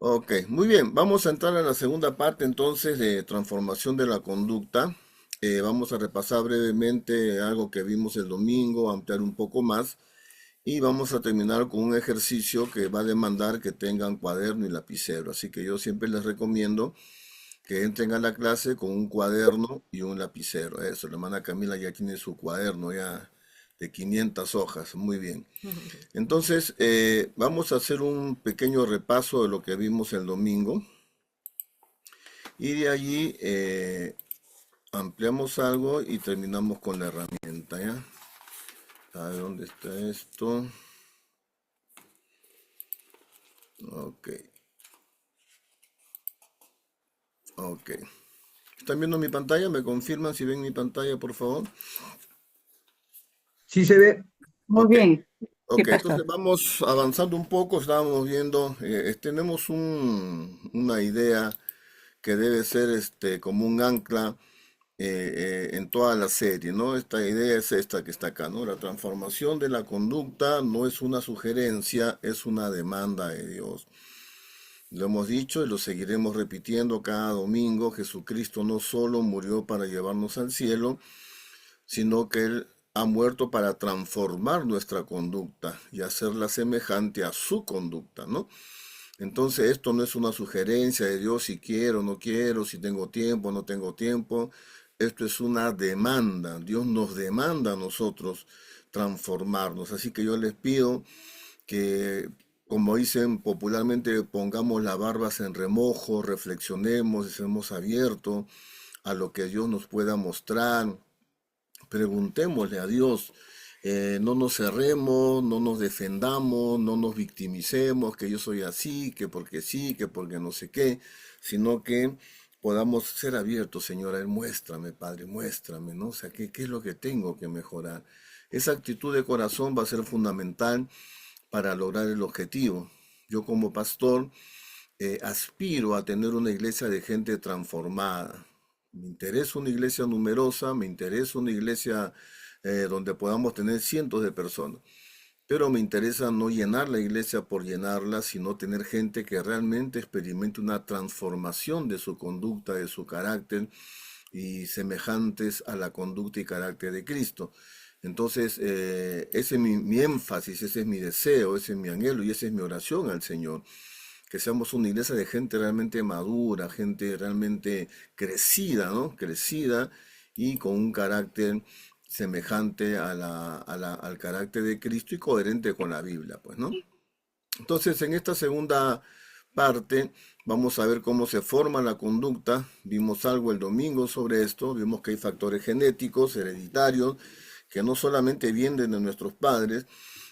Ok, muy bien. Vamos a entrar a la segunda parte entonces de transformación de la conducta. Vamos a repasar brevemente algo que vimos el domingo, ampliar un poco más y vamos a terminar con un ejercicio que va a demandar que tengan cuaderno y lapicero. Así que yo siempre les recomiendo que entren a la clase con un cuaderno y un lapicero. Eso, la hermana Camila ya tiene su cuaderno ya de 500 hojas. Muy bien. Entonces, vamos a hacer un pequeño repaso de lo que vimos el domingo y de allí ampliamos algo y terminamos con la herramienta, ¿ya? A ver, ¿dónde está esto? Ok, ok. ¿Están viendo mi pantalla? ¿Me confirman si ven mi pantalla, por favor? Sí se ve. Muy Ok, bien. Sí, ok. Entonces pastor. vamos avanzando un poco. Estábamos viendo, tenemos una idea que debe ser como un ancla en toda la serie, ¿no? Esta idea es esta que está acá, ¿no? La transformación de la conducta no es una sugerencia, es una demanda de Dios. Lo hemos dicho y lo seguiremos repitiendo cada domingo. Jesucristo no solo murió para llevarnos al cielo, sino que Él ha muerto para transformar nuestra conducta y hacerla semejante a su conducta, ¿no? Entonces esto no es una sugerencia de Dios si quiero, no quiero, si tengo tiempo, no tengo tiempo. Esto es una demanda. Dios nos demanda a nosotros transformarnos. Así que yo les pido que, como dicen popularmente, pongamos las barbas en remojo, reflexionemos, estemos abiertos a lo que Dios nos pueda mostrar. Preguntémosle a Dios, no nos cerremos, no nos defendamos, no nos victimicemos, que yo soy así, que porque sí, que porque no sé qué, sino que podamos ser abiertos, Señor, a Él, muéstrame, Padre, muéstrame, ¿no? O sea, ¿qué es lo que tengo que mejorar? Esa actitud de corazón va a ser fundamental para lograr el objetivo. Yo como pastor aspiro a tener una iglesia de gente transformada. Me interesa una iglesia numerosa, me interesa una iglesia donde podamos tener cientos de personas. Pero me interesa no llenar la iglesia por llenarla, sino tener gente que realmente experimente una transformación de su conducta, de su carácter y semejantes a la conducta y carácter de Cristo. Entonces, ese es mi énfasis, ese es mi deseo, ese es mi anhelo y esa es mi oración al Señor, que seamos una iglesia de gente realmente madura, gente realmente crecida, ¿no? Crecida y con un carácter semejante al carácter de Cristo y coherente con la Biblia, pues, ¿no? Entonces, en esta segunda parte vamos a ver cómo se forma la conducta. Vimos algo el domingo sobre esto, vimos que hay factores genéticos, hereditarios, que no solamente vienen de nuestros padres,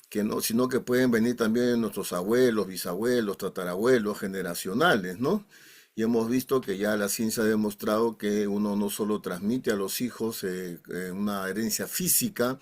que no, sino que pueden venir también de nuestros abuelos, bisabuelos, tatarabuelos, generacionales, ¿no? Y hemos visto que ya la ciencia ha demostrado que uno no solo transmite a los hijos una herencia física,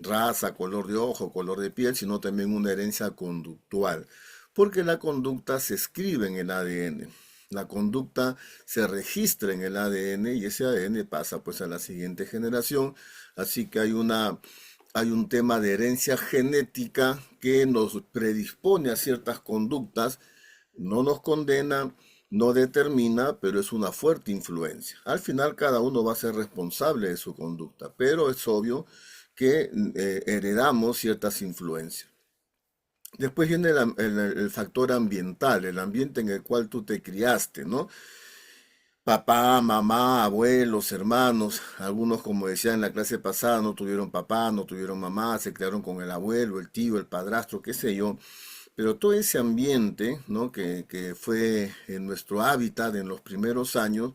raza, color de ojo, color de piel, sino también una herencia conductual, porque la conducta se escribe en el ADN. La conducta se registra en el ADN y ese ADN pasa pues a la siguiente generación. Así que hay un tema de herencia genética que nos predispone a ciertas conductas, no nos condena, no determina, pero es una fuerte influencia. Al final cada uno va a ser responsable de su conducta, pero es obvio que heredamos ciertas influencias. Después viene el factor ambiental, el ambiente en el cual tú te criaste, ¿no? Papá, mamá, abuelos, hermanos, algunos, como decía en la clase pasada, no tuvieron papá, no tuvieron mamá, se criaron con el abuelo, el tío, el padrastro, qué sé yo. Pero todo ese ambiente, ¿no? que fue en nuestro hábitat en los primeros años,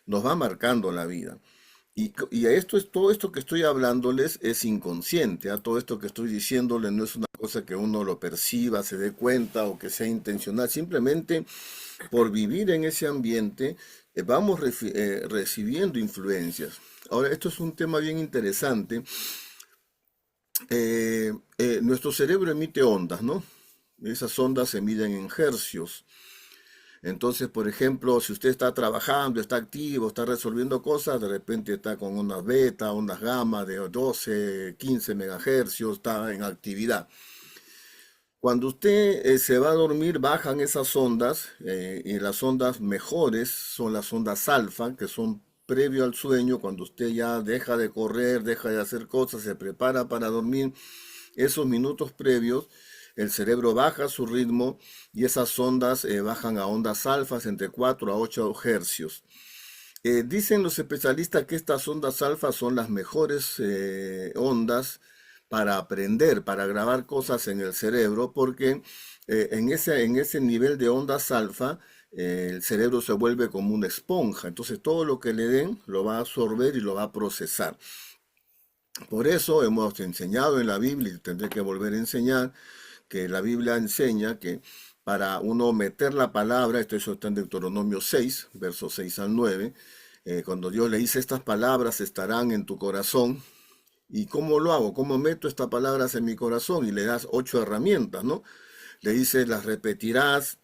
nos va marcando la vida. Y a esto es todo esto que estoy hablándoles es inconsciente, a todo esto que estoy diciéndoles no es una cosa que uno lo perciba, se dé cuenta o que sea intencional, simplemente por vivir en ese ambiente vamos recibiendo influencias. Ahora, esto es un tema bien interesante. Nuestro cerebro emite ondas, ¿no? Esas ondas se miden en hercios. Entonces, por ejemplo, si usted está trabajando, está activo, está resolviendo cosas, de repente está con unas beta, unas gamma de 12, 15 megahercios, está en actividad. Cuando usted se va a dormir, bajan esas ondas y las ondas mejores son las ondas alfa, que son previo al sueño, cuando usted ya deja de correr, deja de hacer cosas, se prepara para dormir. Esos minutos previos, el cerebro baja su ritmo y esas ondas bajan a ondas alfas entre 4 a 8 hercios. Dicen los especialistas que estas ondas alfa son las mejores ondas para aprender, para grabar cosas en el cerebro, porque en ese nivel de ondas alfa, el cerebro se vuelve como una esponja. Entonces todo lo que le den lo va a absorber y lo va a procesar. Por eso hemos enseñado en la Biblia, y tendré que volver a enseñar, que la Biblia enseña que para uno meter la palabra, esto está en Deuteronomio 6, versos 6 al 9, cuando Dios le dice estas palabras estarán en tu corazón. ¿Y cómo lo hago? ¿Cómo meto estas palabras en mi corazón? Y le das 8 herramientas, ¿no? Le dice, las repetirás,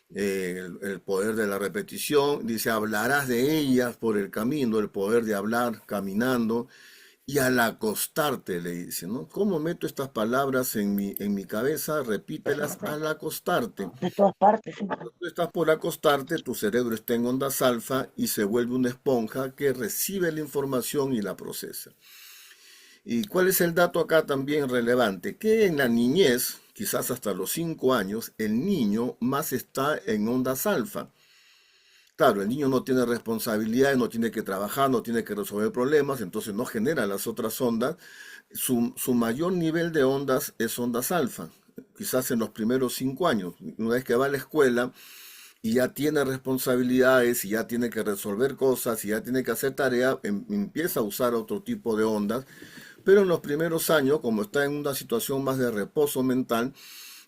el poder de la repetición. Dice, hablarás de ellas por el camino, el poder de hablar caminando. Y al acostarte, le dice, ¿no? ¿Cómo meto estas palabras en mi cabeza? Repítelas Exacto. al acostarte. De todas partes, sí. Cuando tú estás por acostarte, tu cerebro está en ondas alfa y se vuelve una esponja que recibe la información y la procesa. ¿Y cuál es el dato acá también relevante? Que en la niñez, quizás hasta los 5 años, el niño más está en ondas alfa. Claro, el niño no tiene responsabilidades, no tiene que trabajar, no tiene que resolver problemas, entonces no genera las otras ondas. Su mayor nivel de ondas es ondas alfa, quizás en los primeros 5 años. Una vez que va a la escuela y ya tiene responsabilidades y ya tiene que resolver cosas y ya tiene que hacer tarea, empieza a usar otro tipo de ondas. Pero en los primeros años, como está en una situación más de reposo mental,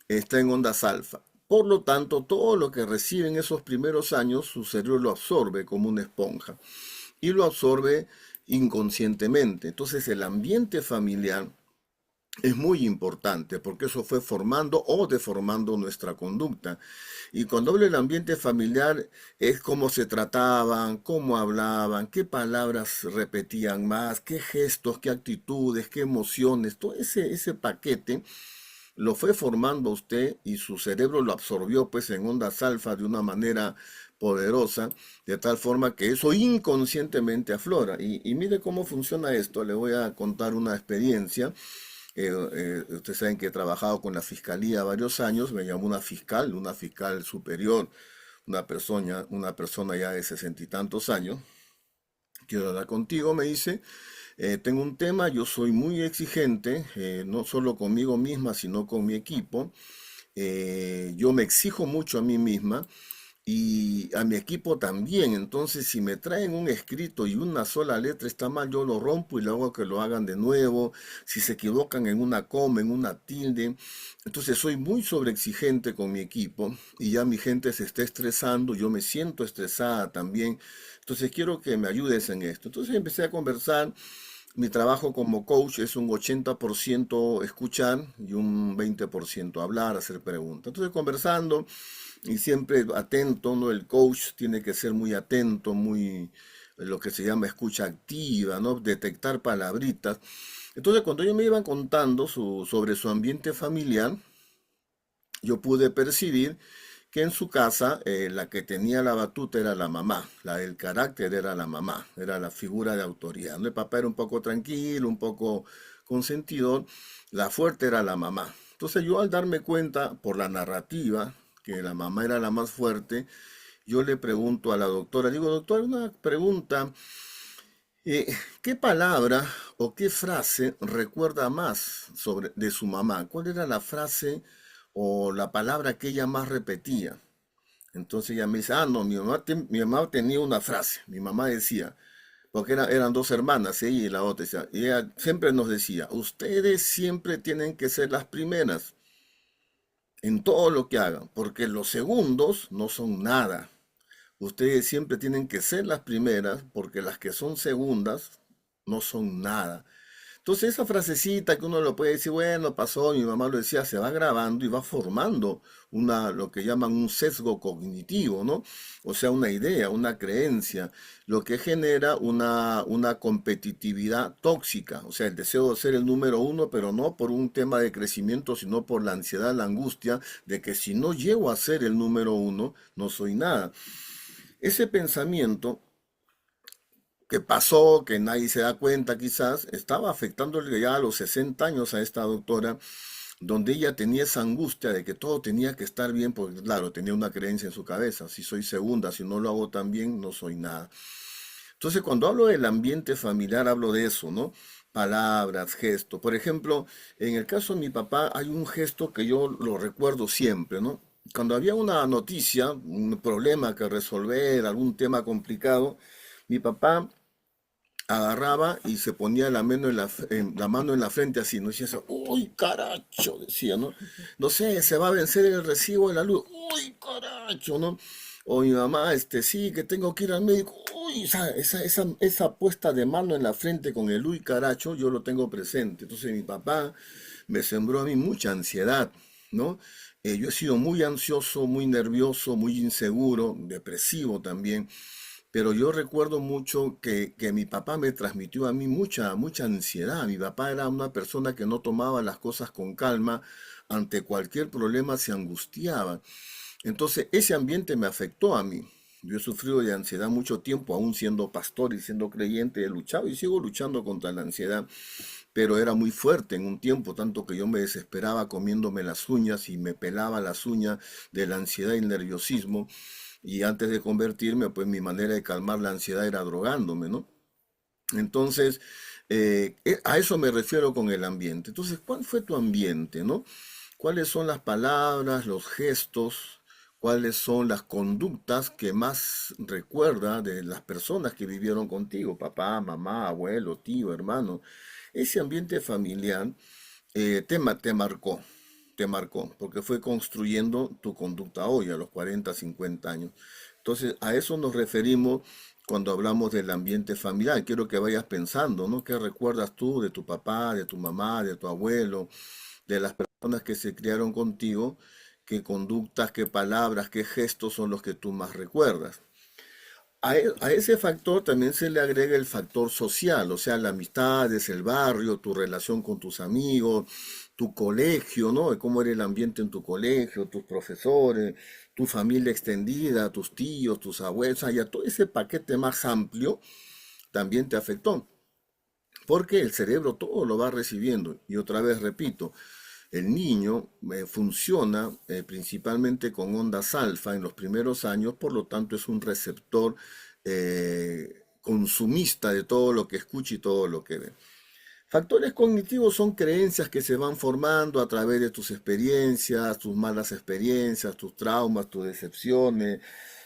está en ondas alfa. Por lo tanto, todo lo que recibe en esos primeros años, su cerebro lo absorbe como una esponja y lo absorbe inconscientemente. Entonces, el ambiente familiar es muy importante porque eso fue formando o deformando nuestra conducta. Y cuando hablo del ambiente familiar es cómo se trataban, cómo hablaban, qué palabras repetían más, qué gestos, qué actitudes, qué emociones, todo ese paquete lo fue formando a usted y su cerebro lo absorbió pues en ondas alfa de una manera poderosa, de tal forma que eso inconscientemente aflora. Y mire cómo funciona esto, le voy a contar una experiencia. Ustedes saben que he trabajado con la fiscalía varios años, me llamó una fiscal superior, una persona ya de 60 y tantos años. Quiero hablar contigo, me dice. Tengo un tema, yo soy muy exigente, no solo conmigo misma, sino con mi equipo. Yo me exijo mucho a mí misma y a mi equipo también. Entonces, si me traen un escrito y una sola letra está mal, yo lo rompo y luego hago que lo hagan de nuevo. Si se equivocan en una coma, en una tilde. Entonces, soy muy sobreexigente con mi equipo y ya mi gente se está estresando, yo me siento estresada también. Entonces, quiero que me ayudes en esto. Entonces, empecé a conversar. Mi trabajo como coach es un 80% escuchar y un 20% hablar, hacer preguntas. Entonces, conversando y siempre atento, ¿no? El coach tiene que ser muy atento, muy lo que se llama escucha activa, ¿no? Detectar palabritas. Entonces, cuando ellos me iban contando sobre su ambiente familiar, yo pude percibir que en su casa la que tenía la batuta era la mamá, la del carácter era la mamá, era la figura de autoridad, ¿no? El papá era un poco tranquilo, un poco consentidor, la fuerte era la mamá. Entonces yo al darme cuenta por la narrativa que la mamá era la más fuerte, yo le pregunto a la doctora, digo, doctora, una pregunta, ¿qué palabra o qué frase recuerda más de su mamá? ¿Cuál era la frase o la palabra que ella más repetía? Entonces ella me dice, no, mi mamá tenía una frase. Mi mamá decía, porque eran dos hermanas, ella y la otra, decía, y ella siempre nos decía, ustedes siempre tienen que ser las primeras en todo lo que hagan, porque los segundos no son nada. Ustedes siempre tienen que ser las primeras, porque las que son segundas no son nada. Entonces esa frasecita que uno lo puede decir, bueno, pasó, mi mamá lo decía, se va grabando y va formando lo que llaman un sesgo cognitivo, ¿no? O sea, una idea, una creencia, lo que genera una competitividad tóxica, o sea, el deseo de ser el número uno, pero no por un tema de crecimiento, sino por la ansiedad, la angustia de que si no llego a ser el número uno, no soy nada. Ese pensamiento que pasó, que nadie se da cuenta quizás, estaba afectándole ya a los 60 años a esta doctora, donde ella tenía esa angustia de que todo tenía que estar bien, porque claro, tenía una creencia en su cabeza, si soy segunda, si no lo hago tan bien, no soy nada. Entonces, cuando hablo del ambiente familiar, hablo de eso, ¿no? Palabras, gestos. Por ejemplo, en el caso de mi papá, hay un gesto que yo lo recuerdo siempre, ¿no? Cuando había una noticia, un problema que resolver, algún tema complicado, mi papá agarraba y se ponía la mano en la frente así, ¿no? Y decía, uy, caracho, decía, ¿no? No sé, se va a vencer el recibo de la luz, uy, caracho, ¿no? O mi mamá, sí, que tengo que ir al médico, uy, esa puesta de mano en la frente con el uy, caracho, yo lo tengo presente. Entonces mi papá me sembró a mí mucha ansiedad, ¿no? Yo he sido muy ansioso, muy nervioso, muy inseguro, depresivo también. Pero yo recuerdo mucho que mi papá me transmitió a mí mucha ansiedad. Mi papá era una persona que no tomaba las cosas con calma, ante cualquier problema se angustiaba. Entonces ese ambiente me afectó a mí. Yo he sufrido de ansiedad mucho tiempo, aún siendo pastor y siendo creyente, he luchado y sigo luchando contra la ansiedad, pero era muy fuerte en un tiempo, tanto que yo me desesperaba comiéndome las uñas y me pelaba las uñas de la ansiedad y el nerviosismo. Y antes de convertirme, pues mi manera de calmar la ansiedad era drogándome, ¿no? Entonces, a eso me refiero con el ambiente. Entonces, ¿cuál fue tu ambiente, no? ¿Cuáles son las palabras, los gestos, cuáles son las conductas que más recuerda de las personas que vivieron contigo, papá, mamá, abuelo, tío, hermano? Ese ambiente familiar te marcó, porque fue construyendo tu conducta hoy, a los 40, 50 años. Entonces, a eso nos referimos cuando hablamos del ambiente familiar. Quiero que vayas pensando, ¿no? ¿Qué recuerdas tú de tu papá, de tu mamá, de tu abuelo, de las personas que se criaron contigo? ¿Qué conductas, qué palabras, qué gestos son los que tú más recuerdas? A ese factor también se le agrega el factor social, o sea, la amistad, es el barrio, tu relación con tus amigos, tu colegio, ¿no? Cómo era el ambiente en tu colegio, tus profesores, tu familia extendida, tus tíos, tus abuelos, ya todo ese paquete más amplio también te afectó, porque el cerebro todo lo va recibiendo. Y otra vez repito, el niño funciona principalmente con ondas alfa en los primeros años, por lo tanto es un receptor consumista de todo lo que escucha y todo lo que ve. Factores cognitivos son creencias que se van formando a través de tus experiencias, tus malas experiencias, tus traumas, tus decepciones,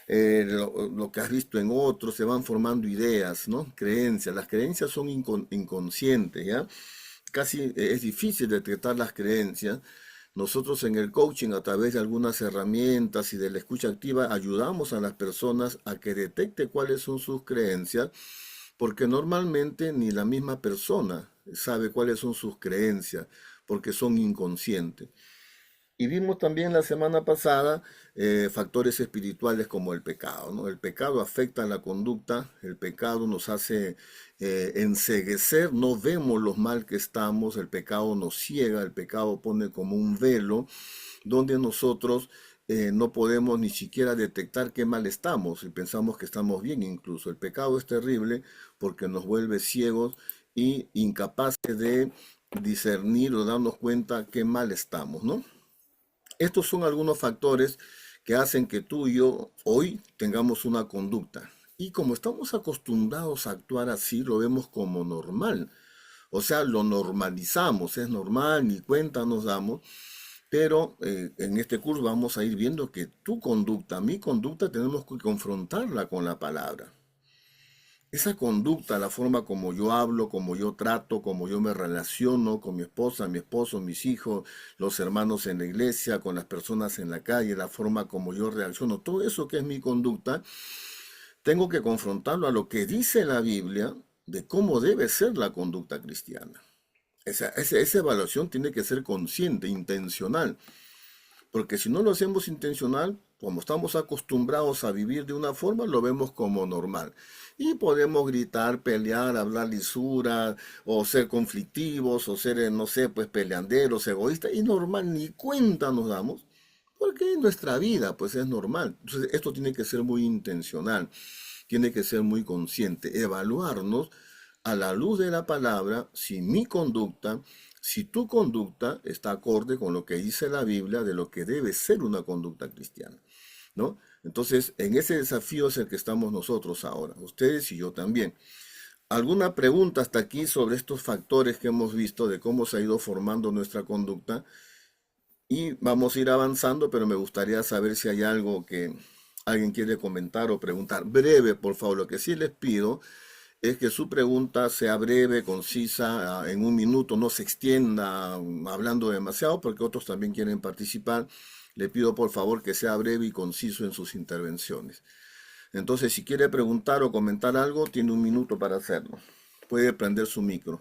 lo que has visto en otros, se van formando ideas, ¿no? Creencias. Las creencias son inconscientes, ¿ya? Casi es difícil detectar las creencias. Nosotros en el coaching, a través de algunas herramientas y de la escucha activa, ayudamos a las personas a que detecte cuáles son sus creencias, porque normalmente ni la misma persona sabe cuáles son sus creencias, porque son inconscientes. Y vimos también la semana pasada factores espirituales como el pecado, ¿no? El pecado afecta la conducta, el pecado nos hace enceguecer, no vemos lo mal que estamos, el pecado nos ciega, el pecado pone como un velo donde nosotros no podemos ni siquiera detectar qué mal estamos y pensamos que estamos bien incluso. El pecado es terrible porque nos vuelve ciegos y incapaces de discernir o darnos cuenta qué mal estamos, ¿no? Estos son algunos factores que hacen que tú y yo hoy tengamos una conducta. Y como estamos acostumbrados a actuar así, lo vemos como normal. O sea, lo normalizamos, es normal, ni cuenta nos damos. Pero en este curso vamos a ir viendo que tu conducta, mi conducta, tenemos que confrontarla con la palabra. Esa conducta, la forma como yo hablo, como yo trato, como yo me relaciono con mi esposa, mi esposo, mis hijos, los hermanos en la iglesia, con las personas en la calle, la forma como yo reacciono, todo eso que es mi conducta, tengo que confrontarlo a lo que dice la Biblia de cómo debe ser la conducta cristiana. Esa evaluación tiene que ser consciente, intencional. Porque si no lo hacemos intencional, como estamos acostumbrados a vivir de una forma, lo vemos como normal. Y podemos gritar, pelear, hablar lisura, o ser conflictivos, o ser, no sé, pues peleanderos, egoístas, y normal, ni cuenta nos damos, porque en nuestra vida, pues es normal. Entonces, esto tiene que ser muy intencional, tiene que ser muy consciente, evaluarnos a la luz de la palabra si mi conducta, si tu conducta está acorde con lo que dice la Biblia de lo que debe ser una conducta cristiana, ¿no? Entonces, en ese desafío es el que estamos nosotros ahora, ustedes y yo también. ¿Alguna pregunta hasta aquí sobre estos factores que hemos visto de cómo se ha ido formando nuestra conducta? Y vamos a ir avanzando, pero me gustaría saber si hay algo que alguien quiere comentar o preguntar. Breve, por favor. Lo que sí les pido es que su pregunta sea breve, concisa, en un minuto, no se extienda hablando demasiado, porque otros también quieren participar. Le pido por favor que sea breve y conciso en sus intervenciones. Entonces, si quiere preguntar o comentar algo, tiene un minuto para hacerlo. Puede prender su micro.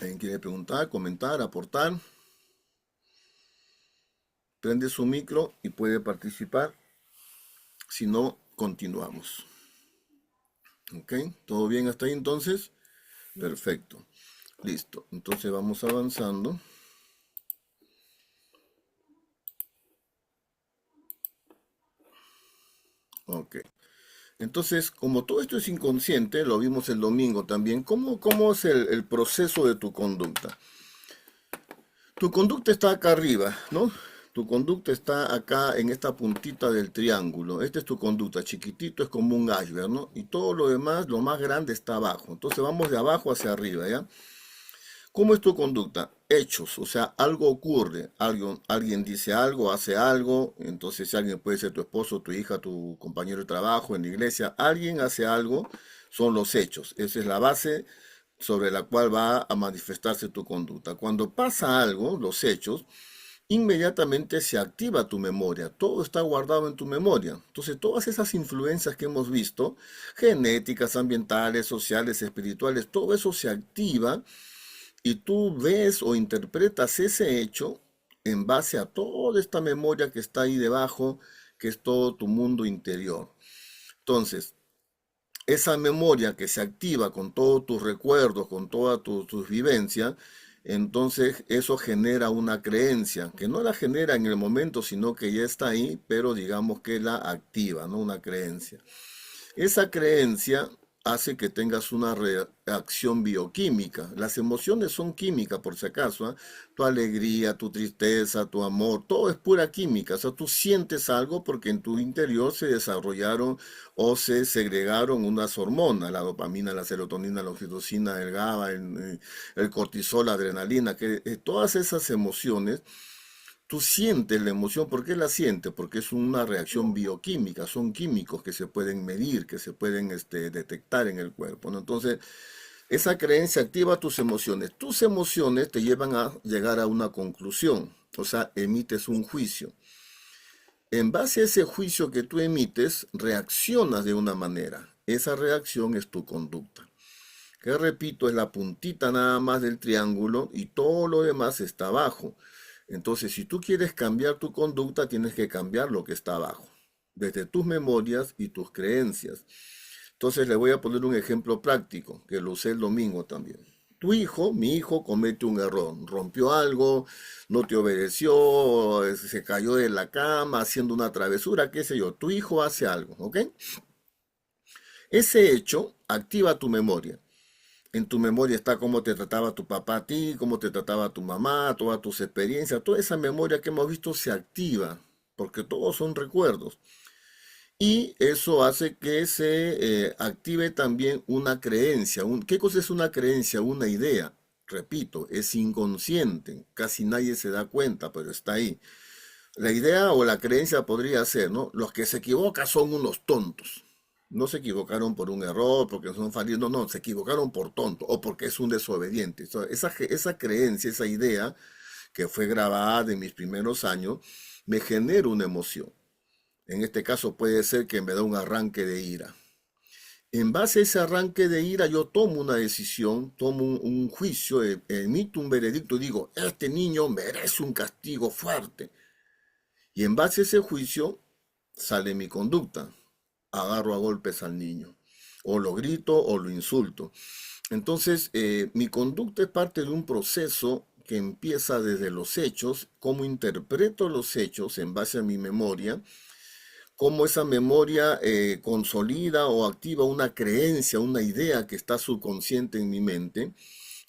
¿Alguien quiere preguntar, comentar, aportar? Prende su micro y puede participar. Si no, continuamos. ¿Ok? ¿Todo bien hasta ahí entonces? Perfecto. Listo. Entonces vamos avanzando. Ok. Entonces, como todo esto es inconsciente, lo vimos el domingo también, ¿cómo es el proceso de tu conducta? Tu conducta está acá arriba, ¿no? Tu conducta está acá en esta puntita del triángulo. Esta es tu conducta, chiquitito es como un iceberg, ¿no? Y todo lo demás, lo más grande está abajo. Entonces vamos de abajo hacia arriba, ¿ya? ¿Cómo es tu conducta? Hechos, o sea, algo ocurre, alguien dice algo, hace algo, entonces alguien puede ser tu esposo, tu hija, tu compañero de trabajo, en la iglesia, alguien hace algo, son los hechos. Esa es la base sobre la cual va a manifestarse tu conducta. Cuando pasa algo, los hechos, inmediatamente se activa tu memoria, todo está guardado en tu memoria. Entonces, todas esas influencias que hemos visto, genéticas, ambientales, sociales, espirituales, todo eso se activa y tú ves o interpretas ese hecho en base a toda esta memoria que está ahí debajo, que es todo tu mundo interior. Entonces, esa memoria que se activa con todos tus recuerdos, con todas tus vivencias, entonces eso genera una creencia, que no la genera en el momento, sino que ya está ahí, pero digamos que la activa, ¿no? Una creencia. Esa creencia hace que tengas una reacción bioquímica. Las emociones son química, por si acaso, ¿ah? Tu alegría, tu tristeza, tu amor, todo es pura química. O sea, tú sientes algo porque en tu interior se desarrollaron o se segregaron unas hormonas, la dopamina, la serotonina, la oxitocina, el GABA, el cortisol, la adrenalina, que todas esas emociones. Tú sientes la emoción, ¿por qué la sientes? Porque es una reacción bioquímica, son químicos que se pueden medir, que se pueden detectar en el cuerpo, ¿no? Entonces, esa creencia activa tus emociones te llevan a llegar a una conclusión, o sea, emites un juicio. En base a ese juicio que tú emites, reaccionas de una manera. Esa reacción es tu conducta. Que repito, es la puntita nada más del triángulo y todo lo demás está abajo. Entonces, si tú quieres cambiar tu conducta, tienes que cambiar lo que está abajo, desde tus memorias y tus creencias. Entonces, le voy a poner un ejemplo práctico, que lo usé el domingo también. Tu hijo, mi hijo, comete un error, rompió algo, no te obedeció, se cayó de la cama haciendo una travesura, qué sé yo. Tu hijo hace algo, ¿ok? Ese hecho activa tu memoria. En tu memoria está cómo te trataba tu papá a ti, cómo te trataba tu mamá, todas tus experiencias, toda esa memoria que hemos visto se activa, porque todos son recuerdos. Y eso hace que se active también una creencia. ¿Qué cosa es una creencia? Una idea. Repito, es inconsciente, casi nadie se da cuenta, pero está ahí. La idea o la creencia podría ser, ¿no? Los que se equivocan son unos tontos. No se equivocaron por un error, porque son falidos, no, no, se equivocaron por tonto o porque es un desobediente. Esa creencia, esa idea que fue grabada en mis primeros años, me genera una emoción. En este caso puede ser que me da un arranque de ira. En base a ese arranque de ira, yo tomo una decisión, tomo un juicio, emito un veredicto y digo, este niño merece un castigo fuerte. Y en base a ese juicio sale mi conducta. Agarro a golpes al niño. O lo grito o lo insulto. Entonces, mi conducta es parte de un proceso que empieza desde los hechos, cómo interpreto los hechos en base a mi memoria, cómo esa memoria consolida o activa una creencia, una idea que está subconsciente en mi mente.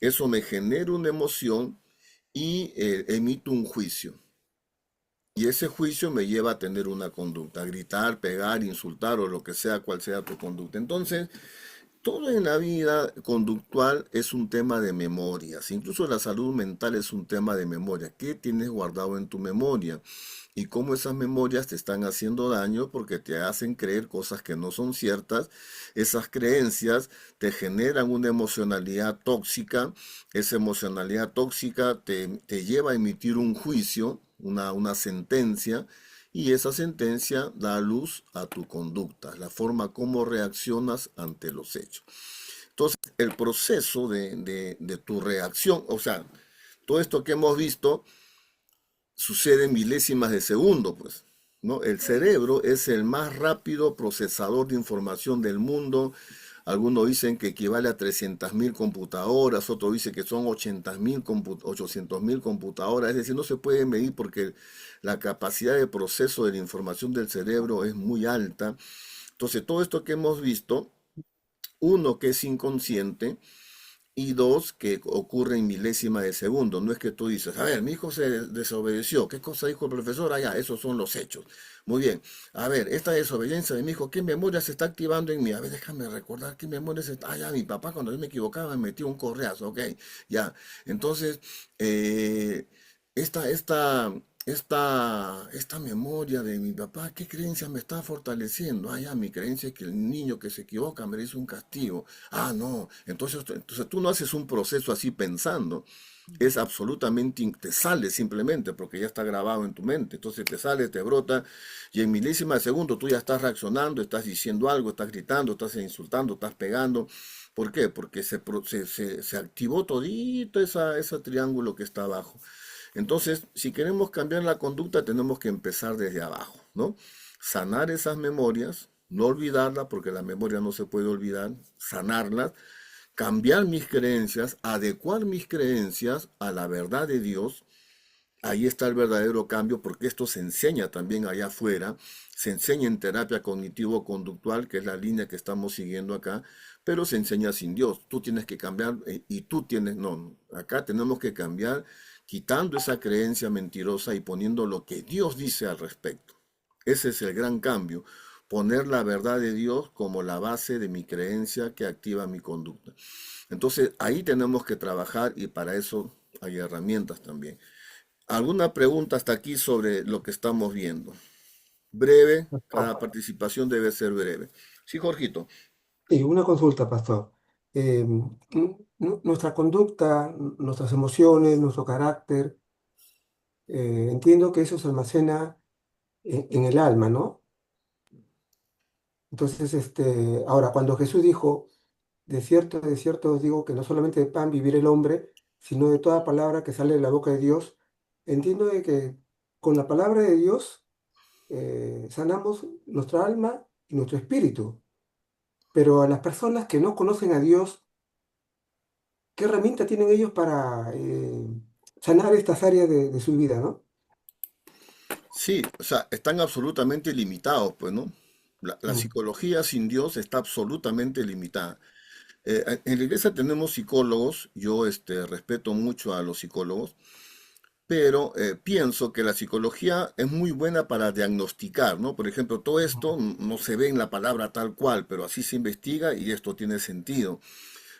Eso me genera una emoción y emito un juicio. Y ese juicio me lleva a tener una conducta, gritar, pegar, insultar o lo que sea, cual sea tu conducta. Entonces, todo en la vida conductual es un tema de memorias. Incluso la salud mental es un tema de memoria. ¿Qué tienes guardado en tu memoria? Y cómo esas memorias te están haciendo daño porque te hacen creer cosas que no son ciertas. Esas creencias te generan una emocionalidad tóxica. Esa emocionalidad tóxica te lleva a emitir un juicio, una sentencia, y esa sentencia da luz a tu conducta, la forma como reaccionas ante los hechos. Entonces, el proceso de tu reacción, o sea, todo esto que hemos visto sucede en milésimas de segundo, pues, ¿no? El cerebro es el más rápido procesador de información del mundo. Algunos dicen que equivale a 300.000 computadoras, otros dicen que son 800.000 computadoras, es decir, no se puede medir porque la capacidad de proceso de la información del cerebro es muy alta. Entonces, todo esto que hemos visto, uno que es inconsciente, y dos, que ocurre en milésima de segundo. No es que tú dices, a ver, mi hijo se desobedeció. ¿Qué cosa dijo el profesor? Ah, ya, esos son los hechos. Muy bien. A ver, esta desobediencia de mi hijo, ¿qué memoria se está activando en mí? A ver, déjame recordar qué memoria se está. Ah, ya, mi papá cuando yo me equivocaba me metió un correazo. Ok, ya. Entonces, eh, esta memoria de mi papá, ¿qué creencia me está fortaleciendo? Ah, ya, mi creencia es que el niño que se equivoca merece un castigo. Ah, no. Entonces tú no haces un proceso así pensando. Es absolutamente, te sale simplemente porque ya está grabado en tu mente. Entonces te sale, te brota y en milésima de segundo tú ya estás reaccionando, estás diciendo algo, estás gritando, estás insultando, estás pegando. ¿Por qué? Porque se activó todito ese triángulo que está abajo. Entonces, si queremos cambiar la conducta, tenemos que empezar desde abajo, ¿no? Sanar esas memorias, no olvidarlas, porque la memoria no se puede olvidar, sanarlas, cambiar mis creencias, adecuar mis creencias a la verdad de Dios. Ahí está el verdadero cambio, porque esto se enseña también allá afuera, se enseña en terapia cognitivo-conductual, que es la línea que estamos siguiendo acá, pero se enseña sin Dios. Tú tienes que cambiar y tú tienes, no, acá tenemos que cambiar quitando esa creencia mentirosa y poniendo lo que Dios dice al respecto. Ese es el gran cambio, poner la verdad de Dios como la base de mi creencia que activa mi conducta. Entonces ahí tenemos que trabajar y para eso hay herramientas también. ¿Alguna pregunta hasta aquí sobre lo que estamos viendo? Breve, cada Pastor. participación debe ser breve. Sí, Jorgito. Y una consulta, pastor. Nuestra conducta, nuestras emociones, nuestro carácter, entiendo que eso se almacena en el alma, ¿no? Entonces, ahora, cuando Jesús dijo, de cierto os digo que no solamente de pan vivir el hombre, sino de toda palabra que sale de la boca de Dios, entiendo de que con la palabra de Dios sanamos nuestra alma y nuestro espíritu. Pero a las personas que no conocen a Dios, ¿qué herramienta tienen ellos para sanar estas áreas de su vida, ¿no? Sí, o sea, están absolutamente limitados, pues, ¿no? La Mm. psicología sin Dios está absolutamente limitada. En la iglesia tenemos psicólogos, yo respeto mucho a los psicólogos, pero pienso que la psicología es muy buena para diagnosticar, ¿no? Por ejemplo, todo esto no se ve en la palabra tal cual, pero así se investiga y esto tiene sentido.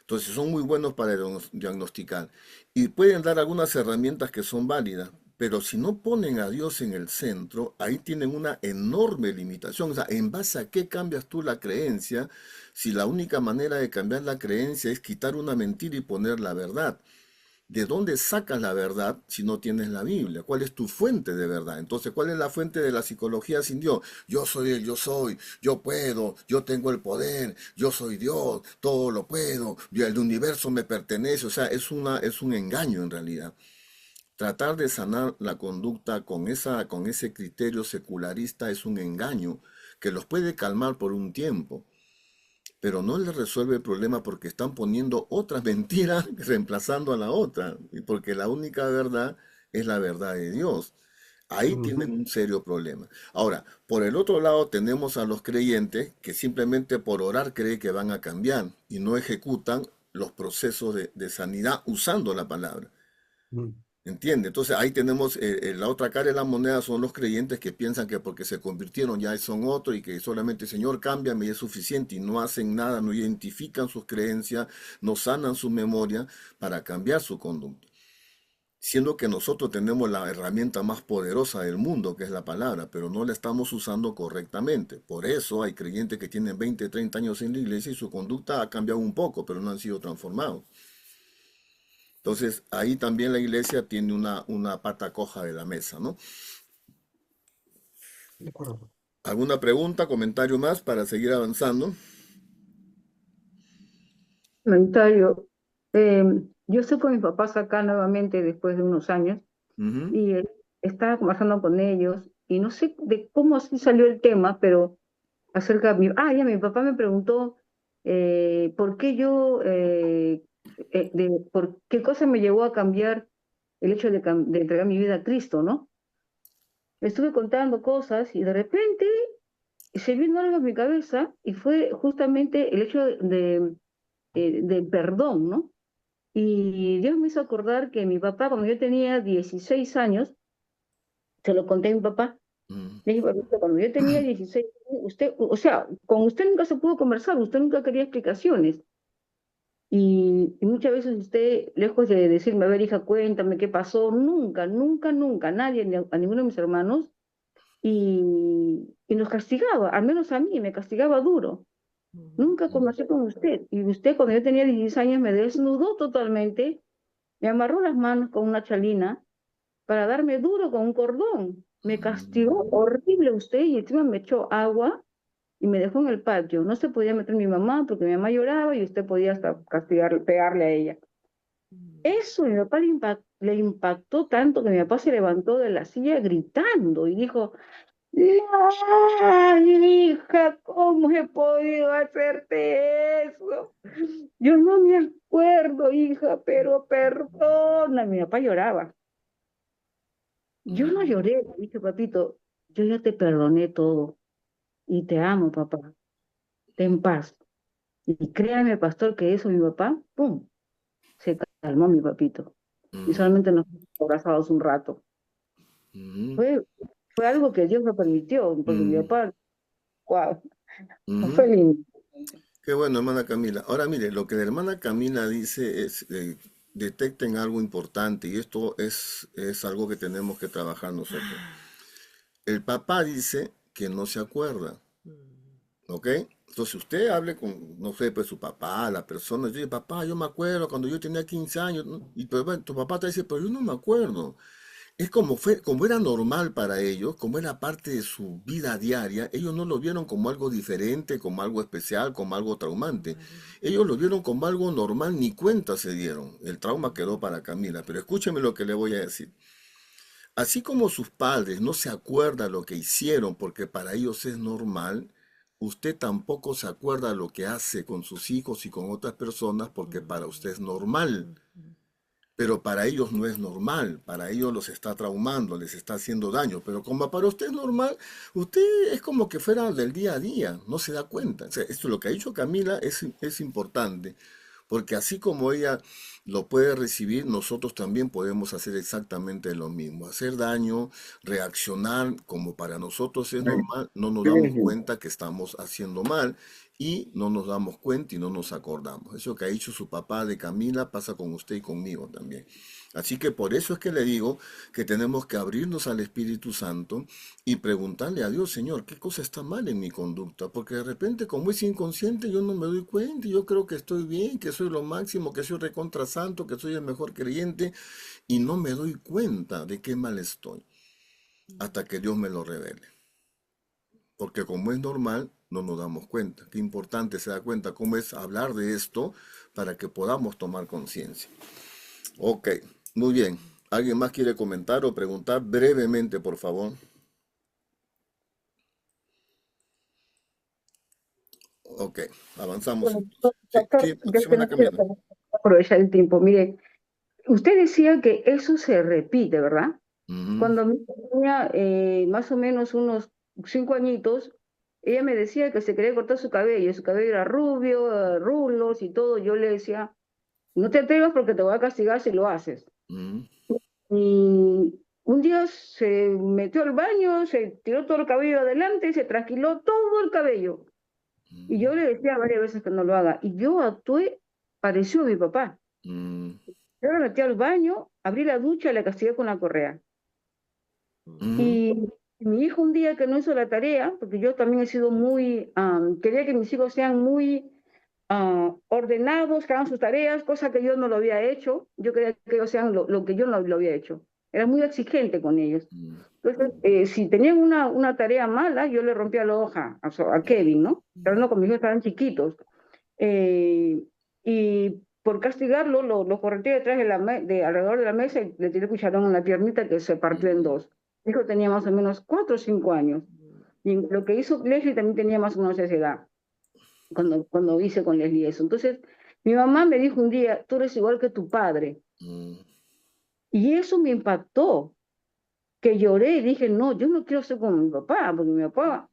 Entonces son muy buenos para diagnosticar y pueden dar algunas herramientas que son válidas, pero si no ponen a Dios en el centro, ahí tienen una enorme limitación. O sea, ¿en base a qué cambias tú la creencia si la única manera de cambiar la creencia es quitar una mentira y poner la verdad? ¿De dónde sacas la verdad si no tienes la Biblia? ¿Cuál es tu fuente de verdad? Entonces, ¿cuál es la fuente de la psicología sin Dios? Yo soy el yo soy, yo puedo, yo tengo el poder, yo soy Dios, todo lo puedo, el universo me pertenece. O sea, es un engaño en realidad. Tratar de sanar la conducta con ese criterio secularista es un engaño que los puede calmar por un tiempo, pero no les resuelve el problema porque están poniendo otras mentiras reemplazando a la otra, y porque la única verdad es la verdad de Dios. Ahí tienen Ujú. un serio problema. Ahora, por el otro lado tenemos a los creyentes que simplemente por orar creen que van a cambiar y no ejecutan los procesos de sanidad usando la palabra. Mm. ¿Entiende? Entonces ahí tenemos la otra cara de la moneda son los creyentes que piensan que porque se convirtieron ya son otro y que solamente Señor cámbiame y es suficiente y no hacen nada, no identifican sus creencias, no sanan su memoria para cambiar su conducta. Siendo que nosotros tenemos la herramienta más poderosa del mundo, que es la palabra, pero no la estamos usando correctamente. Por eso hay creyentes que tienen 20, 30 años en la iglesia y su conducta ha cambiado un poco, pero no han sido transformados. Entonces, ahí también la iglesia tiene una pata coja de la mesa, ¿no? De acuerdo. ¿Alguna pregunta, comentario más para seguir avanzando? Comentario. Eh, yo estoy con mis papás acá nuevamente después de unos años Ujú, y estaba conversando con ellos y no sé de cómo así salió el tema, pero acerca de mi... Ah, ya mi papá me preguntó por qué por qué cosa me llevó a cambiar el hecho de entregar mi vida a Cristo, ¿no? Le estuve contando cosas y de repente se vino algo en mi cabeza y fue justamente el hecho del perdón, ¿no? Y Dios me hizo acordar que mi papá, cuando yo tenía 16 años, se lo conté a mi papá. ujú, Le dije, "Papito, cuando yo tenía 16 años, usted, o sea, con usted nunca se pudo conversar, usted nunca quería explicaciones. Y muchas veces usted, lejos de decirme, a ver, hija, cuéntame qué pasó, nunca, nunca, nunca, nadie, ni a ninguno de mis hermanos, y nos castigaba, al menos a mí, me castigaba duro. Nunca ujú, conversé con usted. Y usted, cuando yo tenía 16 años, me desnudó totalmente, me amarró las manos con una chalina para darme duro con un cordón. Me castigó horrible usted y encima me echó agua y me dejó en el patio. No se podía meter mi mamá porque mi mamá lloraba y usted podía hasta castigar, pegarle a ella. Eso a mi papá le impactó tanto que mi papá se levantó de la silla gritando y dijo, ay, hija, ¿cómo he podido hacerte eso? Yo no me acuerdo, hija, pero perdona. Mi papá lloraba. Yo no ujú, lloré, le dije, papito, yo ya te perdoné todo y te amo, papá, ten paz. Y créame, pastor, que eso mi papá, ¡pum!, se calmó mi papito. Y ujú, solamente nos abrazamos un rato. ujú, Fue, fue algo que Dios me permitió, porque mi ujú, papá, wow, ujú. fue lindo. Qué bueno, hermana Camila. Ahora mire, lo que la hermana Camila dice es, detecten algo importante y esto es algo que tenemos que trabajar nosotros. El papá dice que no se acuerda. ¿Ok? Entonces usted hable con, no sé, pues su papá, la persona, y dice, papá, yo me acuerdo cuando yo tenía 15 años, ¿no? Y pues, bueno, tu papá te dice, pero yo no me acuerdo. Es como fue, como era normal para ellos, como era parte de su vida diaria, ellos no lo vieron como algo diferente, como algo especial, como algo traumante. Ellos lo vieron como algo normal, ni cuenta se dieron. El trauma quedó para Camila, pero escúcheme lo que le voy a decir. Así como sus padres no se acuerdan lo que hicieron porque para ellos es normal, usted tampoco se acuerda lo que hace con sus hijos y con otras personas porque para usted es normal. Pero para ellos no es normal, para ellos los está traumando, les está haciendo daño. Pero como para usted es normal, usted es como que fuera del día a día, no se da cuenta. O sea, esto lo que ha dicho Camila es importante. Porque así como ella lo puede recibir, nosotros también podemos hacer exactamente lo mismo. Hacer daño, reaccionar como para nosotros es normal, no nos damos cuenta que estamos haciendo mal y no nos damos cuenta y no nos acordamos. Eso que ha dicho su papá de Camila pasa con usted y conmigo también. Así que por eso es que le digo que tenemos que abrirnos al Espíritu Santo y preguntarle a Dios, Señor, ¿qué cosa está mal en mi conducta? Porque de repente, como es inconsciente, yo no me doy cuenta y yo creo que estoy bien, que soy lo máximo, que soy recontra santo, que soy el mejor creyente, y no me doy cuenta de qué mal estoy, hasta que Dios me lo revele. Porque como es normal, no nos damos cuenta. Qué importante se da cuenta cómo es hablar de esto para que podamos tomar conciencia. Ok, muy bien. ¿Alguien más quiere comentar o preguntar brevemente, por favor? Ok, avanzamos Bueno, entonces. Sí, doctor, sí, yo que Ximena no quiero Camila. aprovechar el tiempo. Mire, usted decía que eso se repite, ¿verdad? Ujú, Cuando mi hija tenía más o menos unos 5 añitos, ella me decía que se quería cortar su cabello era rubio, rulos y todo. Yo le decía, no te atrevas porque te voy a castigar si lo haces. ujú, Y un día se metió al baño, se tiró todo el cabello adelante y se trasquiló todo el cabello. Y yo le decía varias veces que no lo haga. Y yo actué parecido a mi papá. ujú, Yo me metí al baño, abrí la ducha y la castigué con la correa. ujú, Y mi hijo un día que no hizo la tarea, porque yo también he sido muy, quería que mis hijos sean muy ordenados, que hagan sus tareas, cosa que yo no lo había hecho. Yo quería que ellos sean lo que yo no lo había hecho. Era muy exigente con ellos. ujú, Entonces, si tenían una tarea mala, yo le rompía la hoja a Kevin, ¿no? Pero no, con mis hijos estaban chiquitos. Eh, y por castigarlo, lo correteé detrás de alrededor de la mesa y le tiré cucharón en la piernita que se partió en ujú, dos. Mi hijo tenía más o menos 4 o 5 años. Y lo que hizo Leslie también tenía más o menos esa edad, cuando hice con Leslie eso. Entonces, mi mamá me dijo un día, tú eres igual que tu padre. ujú, Y eso me impactó, que lloré y dije, no, yo no quiero ser como mi papá, porque mi papá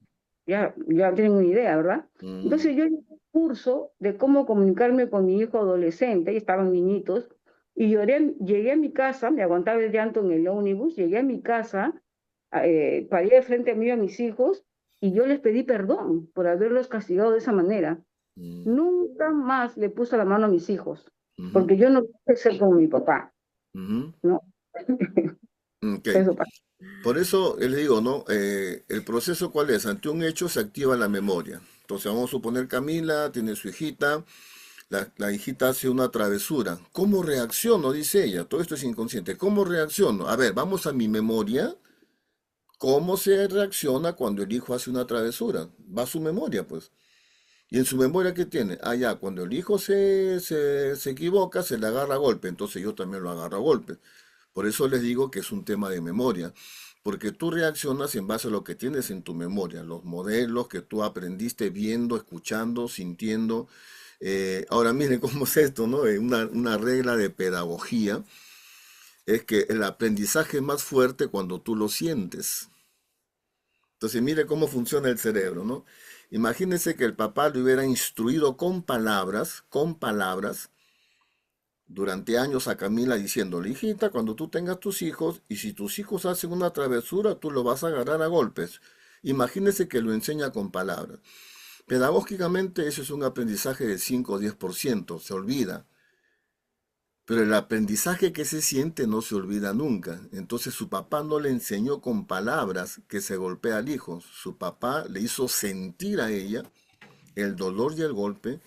ya tienen una idea, ¿verdad? ujú, Entonces yo hice un curso de cómo comunicarme con mi hijo adolescente, y estaban niñitos, y lloré, llegué a mi casa, me aguantaba el llanto en el ómnibus, llegué a mi casa, paré de frente a mí a mis hijos, y yo les pedí perdón por haberlos castigado de esa manera. ujú, Nunca más le puse la mano a mis hijos, ujú, porque yo no quise ser como mi papá, ujú. ¿no? Ok, Eso pasa. por eso les digo, ¿no? El proceso, ¿cuál es? Ante un hecho se activa la memoria. Entonces vamos a suponer Camila tiene su hijita, la hijita hace una travesura. ¿Cómo reacciono? Dice ella. Todo esto es inconsciente. ¿Cómo reacciono? A ver, vamos a mi memoria. ¿Cómo se reacciona cuando el hijo hace una travesura? Va a su memoria, pues. ¿Y en su memoria qué tiene? Ah, ya, cuando el hijo se equivoca, se le agarra a golpe. Entonces yo también lo agarro a golpe. Por eso les digo que es un tema de memoria. Porque tú reaccionas en base a lo que tienes en tu memoria, los modelos que tú aprendiste viendo, escuchando, sintiendo. Ahora miren cómo es esto, ¿no? Una regla de pedagogía es que el aprendizaje es más fuerte cuando tú lo sientes. Entonces, mire cómo funciona el cerebro, ¿no? Imagínese que el papá le hubiera instruido con palabras, durante años a Camila diciéndole, hijita, cuando tú tengas tus hijos, y si tus hijos hacen una travesura, tú lo vas a agarrar a golpes. Imagínese que lo enseña con palabras. Pedagógicamente, eso es un aprendizaje de 5 o 10%, se olvida. Pero el aprendizaje que se siente no se olvida nunca. Entonces su papá no le enseñó con palabras que se golpea al hijo. Su papá le hizo sentir a ella el dolor y el golpe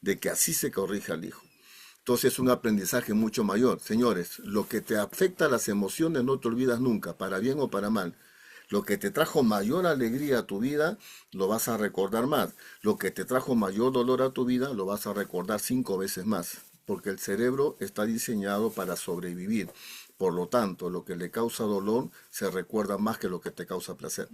de que así se corrige al hijo. Entonces es un aprendizaje mucho mayor. Señores, lo que te afecta a las emociones no te olvidas nunca, para bien o para mal. Lo que te trajo mayor alegría a tu vida, lo vas a recordar más. Lo que te trajo mayor dolor a tu vida, lo vas a recordar 5 veces más. Porque el cerebro está diseñado para sobrevivir. Por lo tanto, lo que le causa dolor se recuerda más que lo que te causa placer.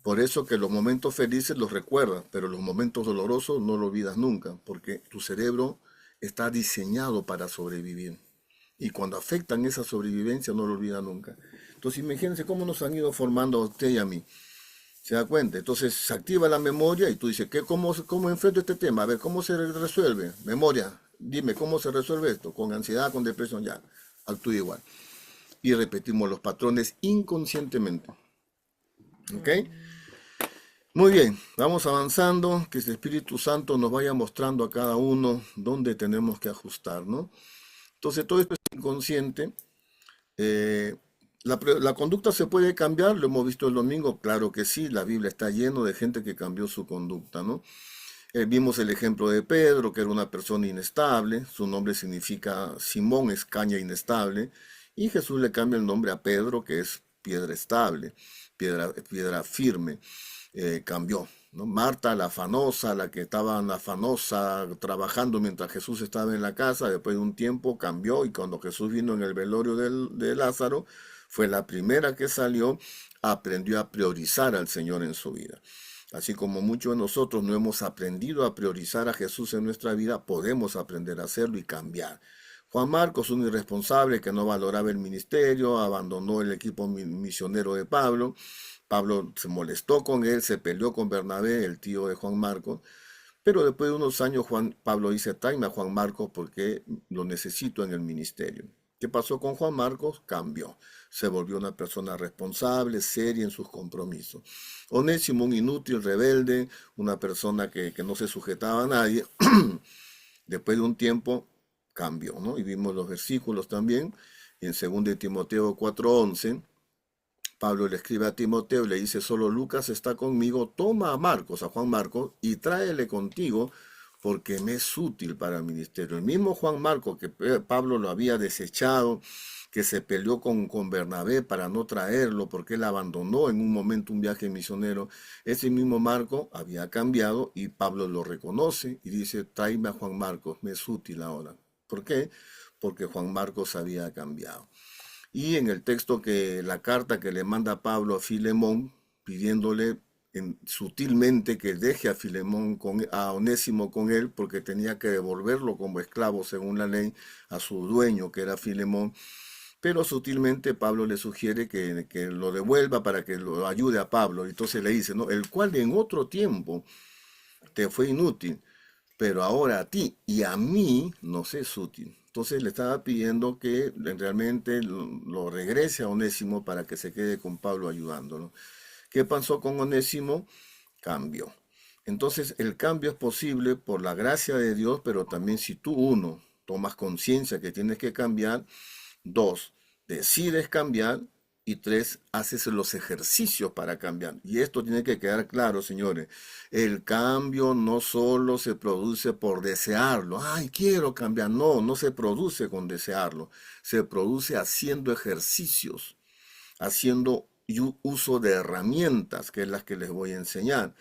Por eso que los momentos felices los recuerdas, pero los momentos dolorosos no los olvidas nunca, porque tu cerebro está diseñado para sobrevivir. Y cuando afectan esa sobrevivencia no lo olvida nunca. Entonces imagínense cómo nos han ido formando a usted y a mí. ¿Se da cuenta? Entonces se activa la memoria y tú dices, ¿cómo enfrento este tema? A ver, ¿cómo se resuelve? Memoria, dime, ¿cómo se resuelve esto? Con ansiedad, con depresión, ya, actúa igual. Y repetimos los patrones inconscientemente. ¿Ok? Muy bien, vamos avanzando, que el Espíritu Santo nos vaya mostrando a cada uno dónde tenemos que ajustar, ¿no? Entonces todo esto es inconsciente. Eh, la conducta se puede cambiar, lo hemos visto el domingo, claro que sí, la Biblia está lleno de gente que cambió su conducta, ¿no? Vimos el ejemplo de Pedro, que era una persona inestable, su nombre significa Simón, es caña inestable, y Jesús le cambia el nombre a Pedro, que es piedra estable, piedra firme, cambió, ¿no? Marta, la afanosa, la que estaba afanosa trabajando mientras Jesús estaba en la casa, después de un tiempo cambió y cuando Jesús vino en el velorio de Lázaro, fue la primera que salió, aprendió a priorizar al Señor en su vida. Así como muchos de nosotros no hemos aprendido a priorizar a Jesús en nuestra vida, podemos aprender a hacerlo y cambiar. Juan Marcos, un irresponsable que no valoraba el ministerio, abandonó el equipo misionero de Pablo. Pablo se molestó con él, se peleó con Bernabé, el tío de Juan Marcos, pero después de unos años Pablo dice, tráeme a Juan Marcos porque lo necesito en el ministerio. ¿Qué pasó con Juan Marcos? Cambió. Se volvió una persona responsable, seria en sus compromisos. Onésimo, un inútil, rebelde, una persona que no se sujetaba a nadie. Después de un tiempo cambió, ¿no? Y vimos los versículos también. En 2 Timoteo 4:11, Pablo le escribe a Timoteo y le dice, solo Lucas está conmigo, toma a Marcos, a Juan Marcos, y tráele contigo porque me es útil para el ministerio. El mismo Juan Marcos que Pablo lo había desechado, que se peleó con Bernabé para no traerlo porque él abandonó en un momento un viaje misionero, ese mismo Marco había cambiado y Pablo lo reconoce y dice, tráeme a Juan Marcos, me es útil ahora. ¿Por qué? Porque Juan Marcos había cambiado. Y en el texto que la carta que le manda Pablo a Filemón, pidiéndole sutilmente que deje a Filemón a Onésimo con él, porque tenía que devolverlo como esclavo según la ley a su dueño, que era Filemón. Pero sutilmente Pablo le sugiere que lo devuelva para que lo ayude a Pablo. Entonces le dice, ¿no? El cual en otro tiempo te fue inútil, pero ahora a ti y a mí nos es útil. Entonces le estaba pidiendo que realmente lo regrese a Onésimo para que se quede con Pablo ayudándolo. ¿Qué pasó con Onésimo? Cambió. Entonces el cambio es posible por la gracia de Dios, pero también si tú, uno, tomas conciencia que tienes que cambiar, dos, decides cambiar y tres, haces los ejercicios para cambiar. Y esto tiene que quedar claro, señores. El cambio no solo se produce por desearlo. Ay, quiero cambiar. No, no se produce con desearlo. Se produce haciendo ejercicios, haciendo uso de herramientas, que es las que les voy a enseñar.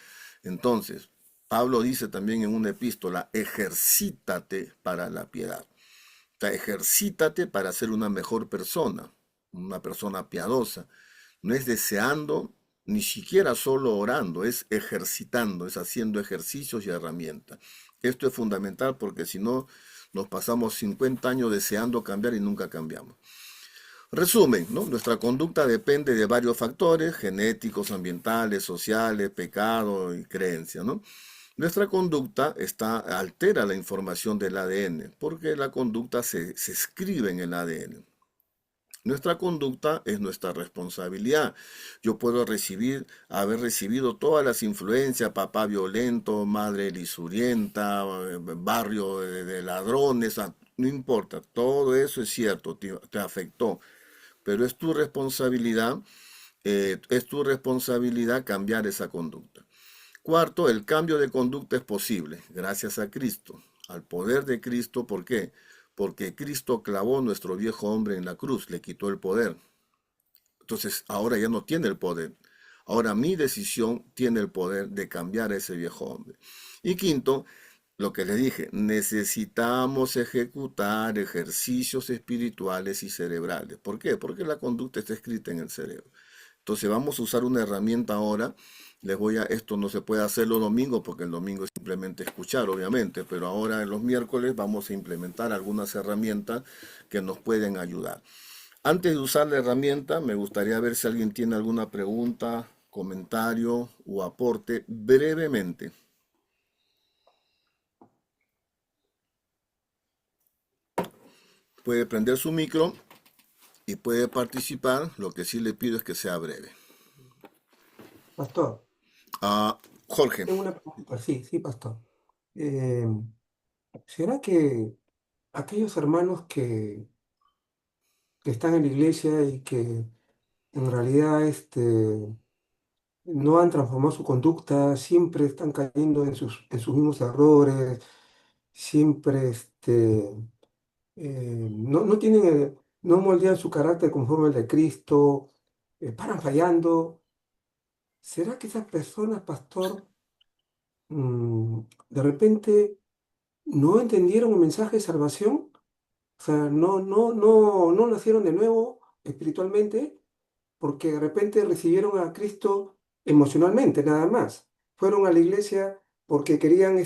Entonces, Pablo dice también en una epístola, ejercítate para la piedad. O sea, ejercítate para ser una persona piadosa. No es deseando, ni siquiera solo orando, es ejercitando, es haciendo ejercicios y herramientas. Esto es fundamental porque si no, nos pasamos 50 años deseando cambiar y nunca cambiamos. Resumen, ¿no? Nuestra conducta depende de varios factores, genéticos, ambientales, sociales, pecado y creencia, ¿no? Nuestra conducta altera la información del ADN, porque la conducta se escribe en el ADN. Nuestra conducta es nuestra responsabilidad. Yo puedo haber recibido todas las influencias, papá violento, madre lisurienta, barrio de ladrones, no importa, todo eso es cierto, te afectó, pero es tu responsabilidad cambiar esa conducta. Cuarto, el cambio de conducta es posible, gracias a Cristo, al poder de Cristo. ¿Por qué? Porque Cristo clavó nuestro viejo hombre en la cruz, le quitó el poder. Entonces, ahora ya no tiene el poder. Ahora mi decisión tiene el poder de cambiar a ese viejo hombre. Y quinto, lo que le dije, necesitamos ejecutar ejercicios espirituales y cerebrales. ¿Por qué? Porque la conducta está escrita en el cerebro. Entonces vamos a usar una herramienta ahora. Esto no se puede hacer los domingos porque el domingo es simplemente escuchar, obviamente, pero ahora en los miércoles vamos a implementar algunas herramientas que nos pueden ayudar. Antes de usar la herramienta, me gustaría ver si alguien tiene alguna pregunta, comentario o aporte brevemente. Puede prender su micro y puede participar. Lo que sí le pido es que sea breve. Pastor, Jorge. tengo una pregunta. Sí, sí, pastor. Eh, ¿Será que aquellos hermanos que están en la iglesia y que en realidad no han transformado su conducta, siempre están cayendo en sus mismos errores, siempre no tienen, no moldean su carácter conforme al de Cristo, paran fallando. ¿Será que esas personas, pastor, de repente no entendieron el mensaje de salvación? O sea, no nacieron de nuevo espiritualmente porque de repente recibieron a Cristo emocionalmente, nada más. Fueron a la iglesia porque querían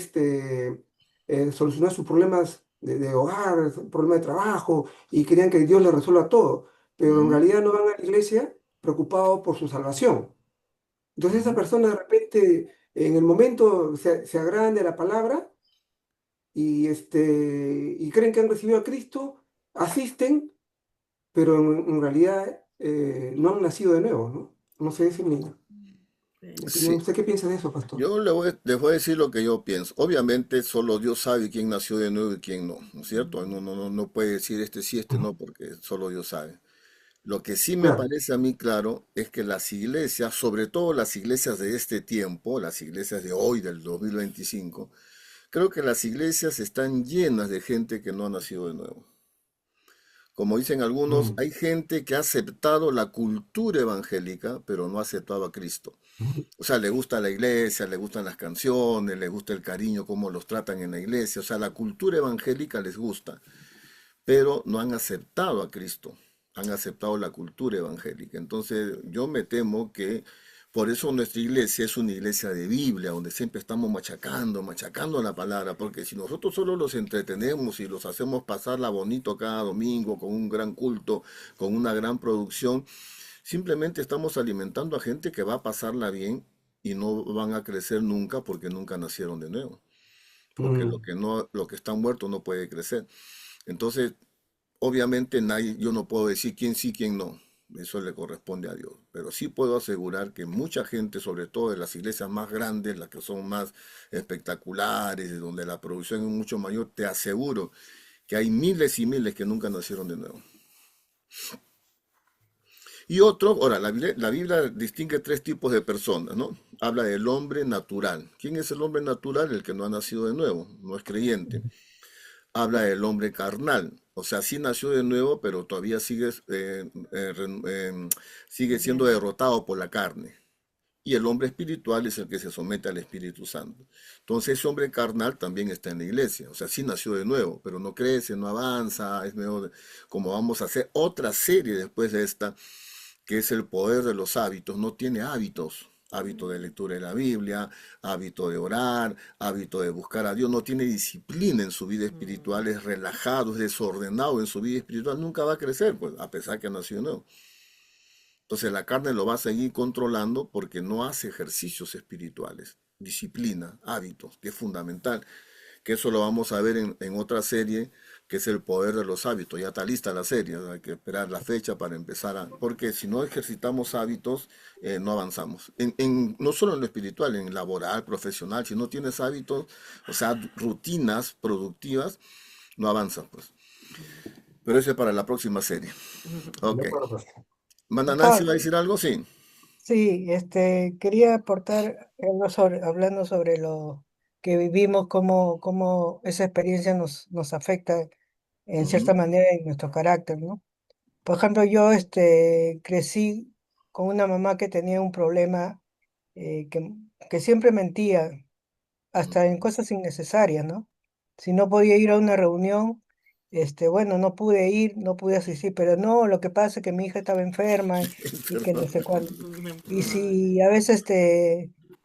solucionar sus problemas de hogar, problemas de trabajo, y querían que Dios les resuelva todo, pero en Ujú, realidad no van a la iglesia preocupados por su salvación. Entonces esa ujú. persona de repente en el momento se agradan de la palabra y creen que han recibido a Cristo, asisten, pero en realidad no han nacido de nuevo, ¿no? No sé, esa es mi opinión. Sí, ¿Usted qué piensa de eso, pastor? les voy a decir lo que yo pienso. Obviamente solo Dios sabe quién nació de nuevo y quién no, ¿no es cierto? No puede decir este sí, este no, porque solo Dios sabe. Lo que sí me Claro. parece a mí claro es que las iglesias, sobre todo las iglesias de este tiempo, las iglesias de hoy, del 2025, creo que las iglesias están llenas de gente que no ha nacido de nuevo. Como dicen algunos, Mm. hay gente que ha aceptado la cultura evangélica, pero no ha aceptado a Cristo. O sea, le gusta la iglesia, le gustan las canciones, le gusta el cariño, cómo los tratan en la iglesia. O sea, la cultura evangélica les gusta, pero no han aceptado a Cristo, han aceptado la cultura evangélica. Entonces yo me temo que por eso nuestra iglesia es una iglesia de Biblia, donde siempre estamos machacando, machacando la palabra, porque si nosotros solo los entretenemos y los hacemos pasarla bonito cada domingo, con un gran culto, con una gran producción, simplemente estamos alimentando a gente que va a pasarla bien y no van a crecer nunca porque nunca nacieron de nuevo. Porque Mm, lo que está muerto no puede crecer. Entonces, obviamente nadie, yo no puedo decir quién sí, quién no. Eso le corresponde a Dios. Pero sí puedo asegurar que mucha gente, sobre todo de las iglesias más grandes, las que son más espectaculares, de donde la producción es mucho mayor, te aseguro que hay miles y miles que nunca nacieron de nuevo. Y otro, ahora, la Biblia distingue tres tipos de personas, ¿no? Habla del hombre natural. ¿Quién es el hombre natural? El que no ha nacido de nuevo, no es creyente. Habla del hombre carnal. O sea, sí nació de nuevo, pero todavía sigue siendo derrotado por la carne. Y el hombre espiritual es el que se somete al Espíritu Santo. Entonces ese hombre carnal también está en la iglesia. O sea, sí nació de nuevo, pero no crece, no avanza. Es mejor, como vamos a hacer otra serie después de esta, que es el poder de los hábitos, no tiene hábitos. Hábito de lectura de la Biblia, hábito de orar, hábito de buscar a Dios, no tiene disciplina en su vida espiritual, es relajado, es desordenado en su vida espiritual, nunca va a crecer, pues, a pesar que nació de nuevo. Entonces la carne lo va a seguir controlando porque no hace ejercicios espirituales, disciplina, hábitos, que es fundamental, que eso lo vamos a ver en otra serie, que es el poder de los hábitos. Ya está lista la serie, hay que esperar la fecha para empezar a... Porque si no ejercitamos hábitos, no avanzamos. No solo en lo espiritual, en laboral, profesional, si no tienes hábitos, o sea, rutinas productivas, no avanzas, pues. Pero eso es para la próxima serie. de Ok. acuerdo, pastor. ¿Manda Nancy Pastor, va a decir algo? Sí. sí, quería aportar algo hablando sobre lo que vivimos, cómo esa experiencia nos afecta en cierta Ujú, manera en nuestro carácter, ¿no? Por ejemplo, yo crecí con una mamá que tenía un problema eh, que, que siempre mentía, hasta en ujú. cosas innecesarias, ¿no? Si no podía ir a una reunión, bueno, no pude ir, no pude asistir, pero no, lo que pasa es que mi hija estaba enferma y que no Perdón. sé cuándo. Y si a veces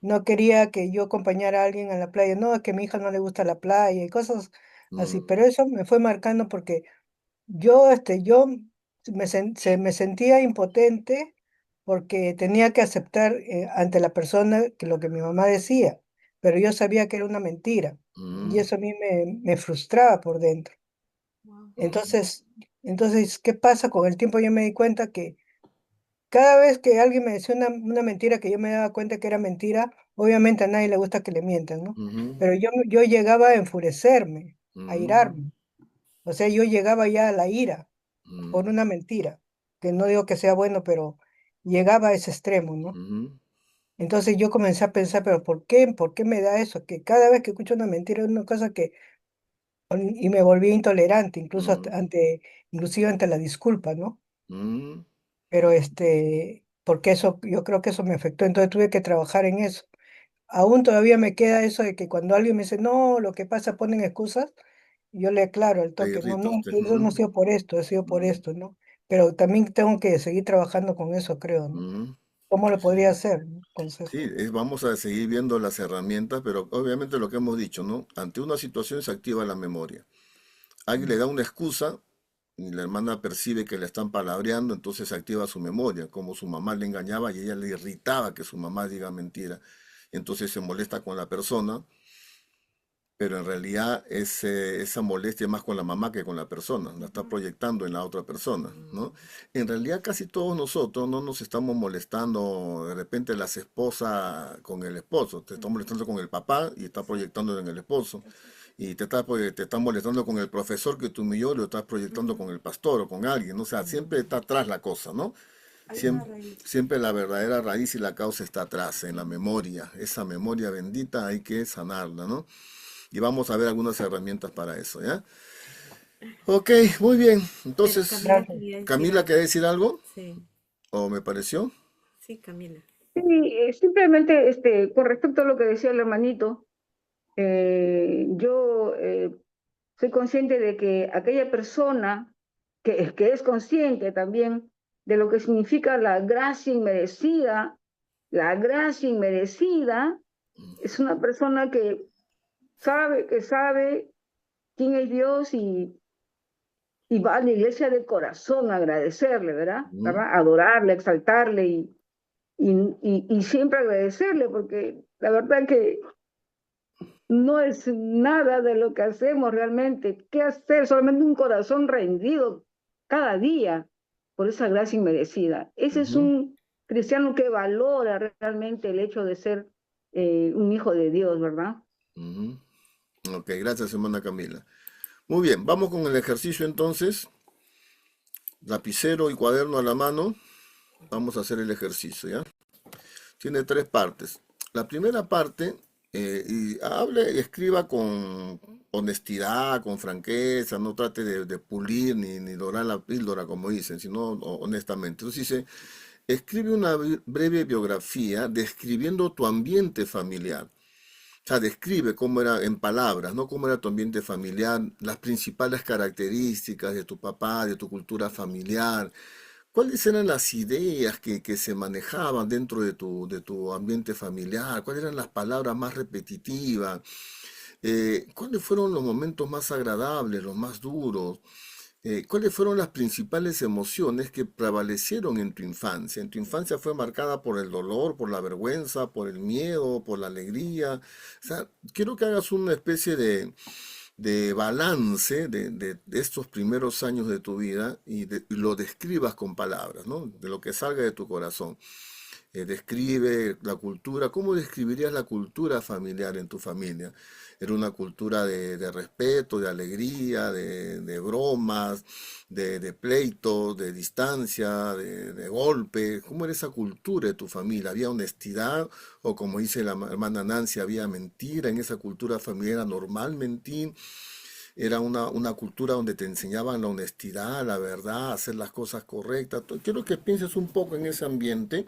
no quería que yo acompañara a alguien a la playa, no, es que a mi hija no le gusta la playa y cosas así, Mm, pero eso me fue marcando porque yo me sentía impotente porque tenía que aceptar ante la persona que lo que mi mamá decía, pero yo sabía que era una mentira y mm, eso a mí me frustraba por dentro. ujú. Entonces, ¿qué pasa? Con el tiempo yo me di cuenta que cada vez que alguien me decía una mentira que yo me daba cuenta que era mentira, obviamente a nadie le gusta que le mientan, ¿no? Ujú, Pero yo llegaba a enfurecerme, a ujú, irarme. O sea, yo llegaba ya a la ira por ujú, una mentira, que no digo que sea bueno, pero llegaba a ese extremo, ¿no? ujú. Entonces yo comencé a pensar, pero ¿por qué? ¿Por qué me da eso? Que cada vez que escucho una mentira es una cosa que... Y me volví intolerante, incluso Mm, inclusive ante la disculpa, ¿no? mm, Pero porque eso, yo creo que eso me afectó, entonces tuve que trabajar en eso. Aún todavía me queda eso de que cuando alguien me dice, no, lo que pasa, ponen excusas, yo le aclaro al te toque, no, irrita no, usted. eso no ha sido por esto, ha sido por Mm, esto, ¿no? Pero también tengo que seguir trabajando con eso, creo, ¿no? mm. ¿Cómo lo podría hacer? Sí, Consejo. vamos a seguir viendo las herramientas, pero obviamente lo que hemos dicho, ¿no? Ante una situación se activa la memoria. Alguien le Mm. da una excusa y la hermana percibe que le están palabreando, entonces se activa su memoria, como su mamá le engañaba y ella le irritaba que su mamá diga mentira. Entonces se molesta con la persona, pero en realidad esa molestia es más con la mamá que con la persona, la está proyectando en la otra persona, ¿no? En realidad casi todos nosotros no nos estamos molestando, de repente las esposas con el esposo, te está molestando con el papá y está proyectando en el esposo, y te está molestando con el profesor que te humilló, lo estás proyectando con el pastor o con alguien, ¿no? O sea, siempre está atrás la cosa, ¿no? Siempre la verdadera raíz y la causa está atrás, en la memoria, esa memoria bendita hay que sanarla, ¿no? Y vamos a ver algunas herramientas para eso, ¿ya? Ok, muy bien. Pero Entonces, Camila Gracias. quería decir Camila, algo. ¿querés decir algo? Sí, ¿O me pareció? sí, Camila. Sí, simplemente con respecto a lo que decía el hermanito, yo soy consciente de que aquella persona que es consciente también de lo que significa la gracia inmerecida, es una persona que sabe quién es Dios y va a la iglesia de corazón a agradecerle, ¿verdad? Ujú, ¿Verdad? Adorarle, exaltarle y siempre agradecerle, porque la verdad que no es nada de lo que hacemos realmente. ¿Qué hacer? Solamente un corazón rendido cada día por esa gracia inmerecida. Ese es ujú, un cristiano que valora realmente el hecho de ser un hijo de Dios, ¿verdad? ujú. Ok, gracias, hermana Camila. Muy bien, vamos con el ejercicio entonces. Lapicero y cuaderno a la mano. Vamos a hacer el ejercicio, ¿ya? Tiene tres partes. La primera parte, y hable y escriba con honestidad, con franqueza, no trate de pulir ni dorar la píldora, como dicen, sino honestamente. Entonces dice, escribe una breve biografía describiendo tu ambiente familiar. O sea, describe cómo era en palabras, ¿no? Cómo era tu ambiente familiar, las principales características de tu papá, de tu cultura familiar. ¿Cuáles eran las ideas que se manejaban dentro de tu ambiente familiar? ¿Cuáles eran las palabras más repetitivas? ¿Cuáles fueron los momentos más agradables, los más duros? ¿Cuáles fueron las principales emociones que prevalecieron en tu infancia? ¿En tu infancia fue marcada por el dolor, por la vergüenza, por el miedo, por la alegría? O sea, quiero que hagas una especie de balance de estos primeros años de tu vida y lo describas con palabras, ¿no? De lo que salga de tu corazón. Describe la cultura. ¿Cómo describirías la cultura familiar en tu familia? ¿Era una cultura de respeto, de alegría, de bromas, de pleitos, de distancia, de golpes? ¿Cómo era esa cultura de tu familia? ¿Había honestidad? O como dice la hermana Nancy, ¿había mentira en esa cultura familiar? ¿Era normal mentir? Era una cultura donde te enseñaban la honestidad, la verdad, hacer las cosas correctas. Quiero que pienses un poco en ese ambiente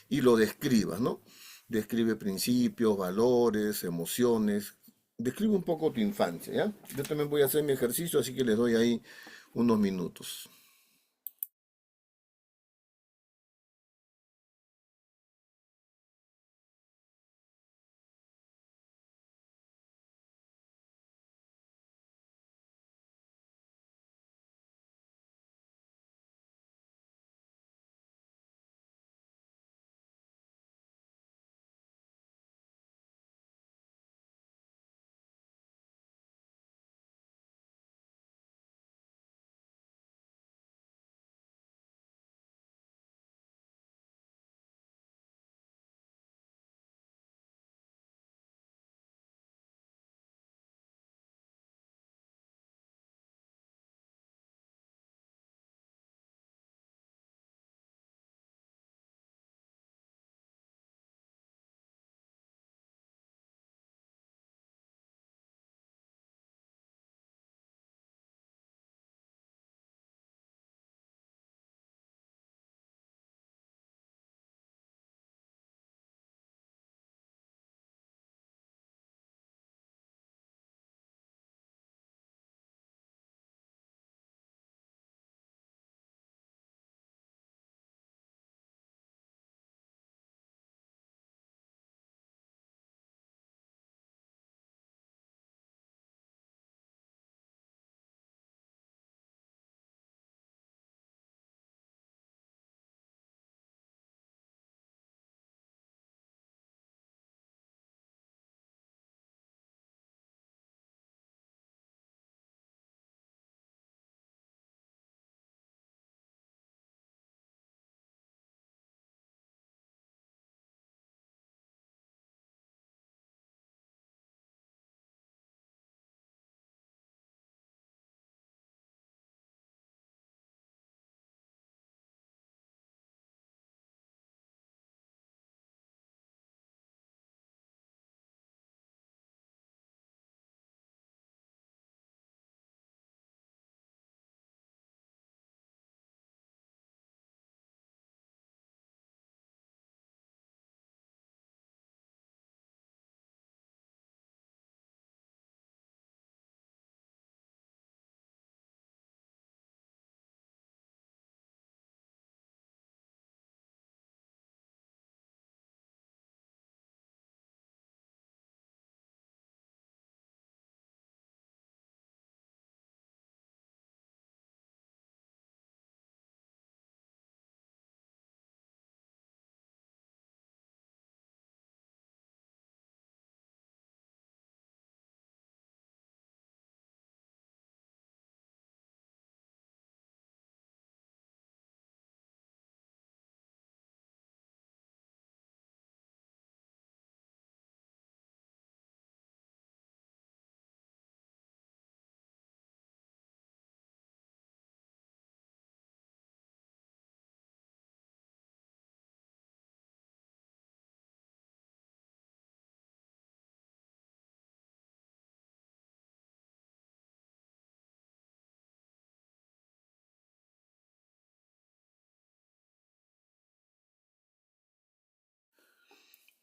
y lo describas, ¿no? Describe principios, valores, emociones. Describe un poco tu infancia, ¿ya? Yo también voy a hacer mi ejercicio, así que les doy ahí unos minutos.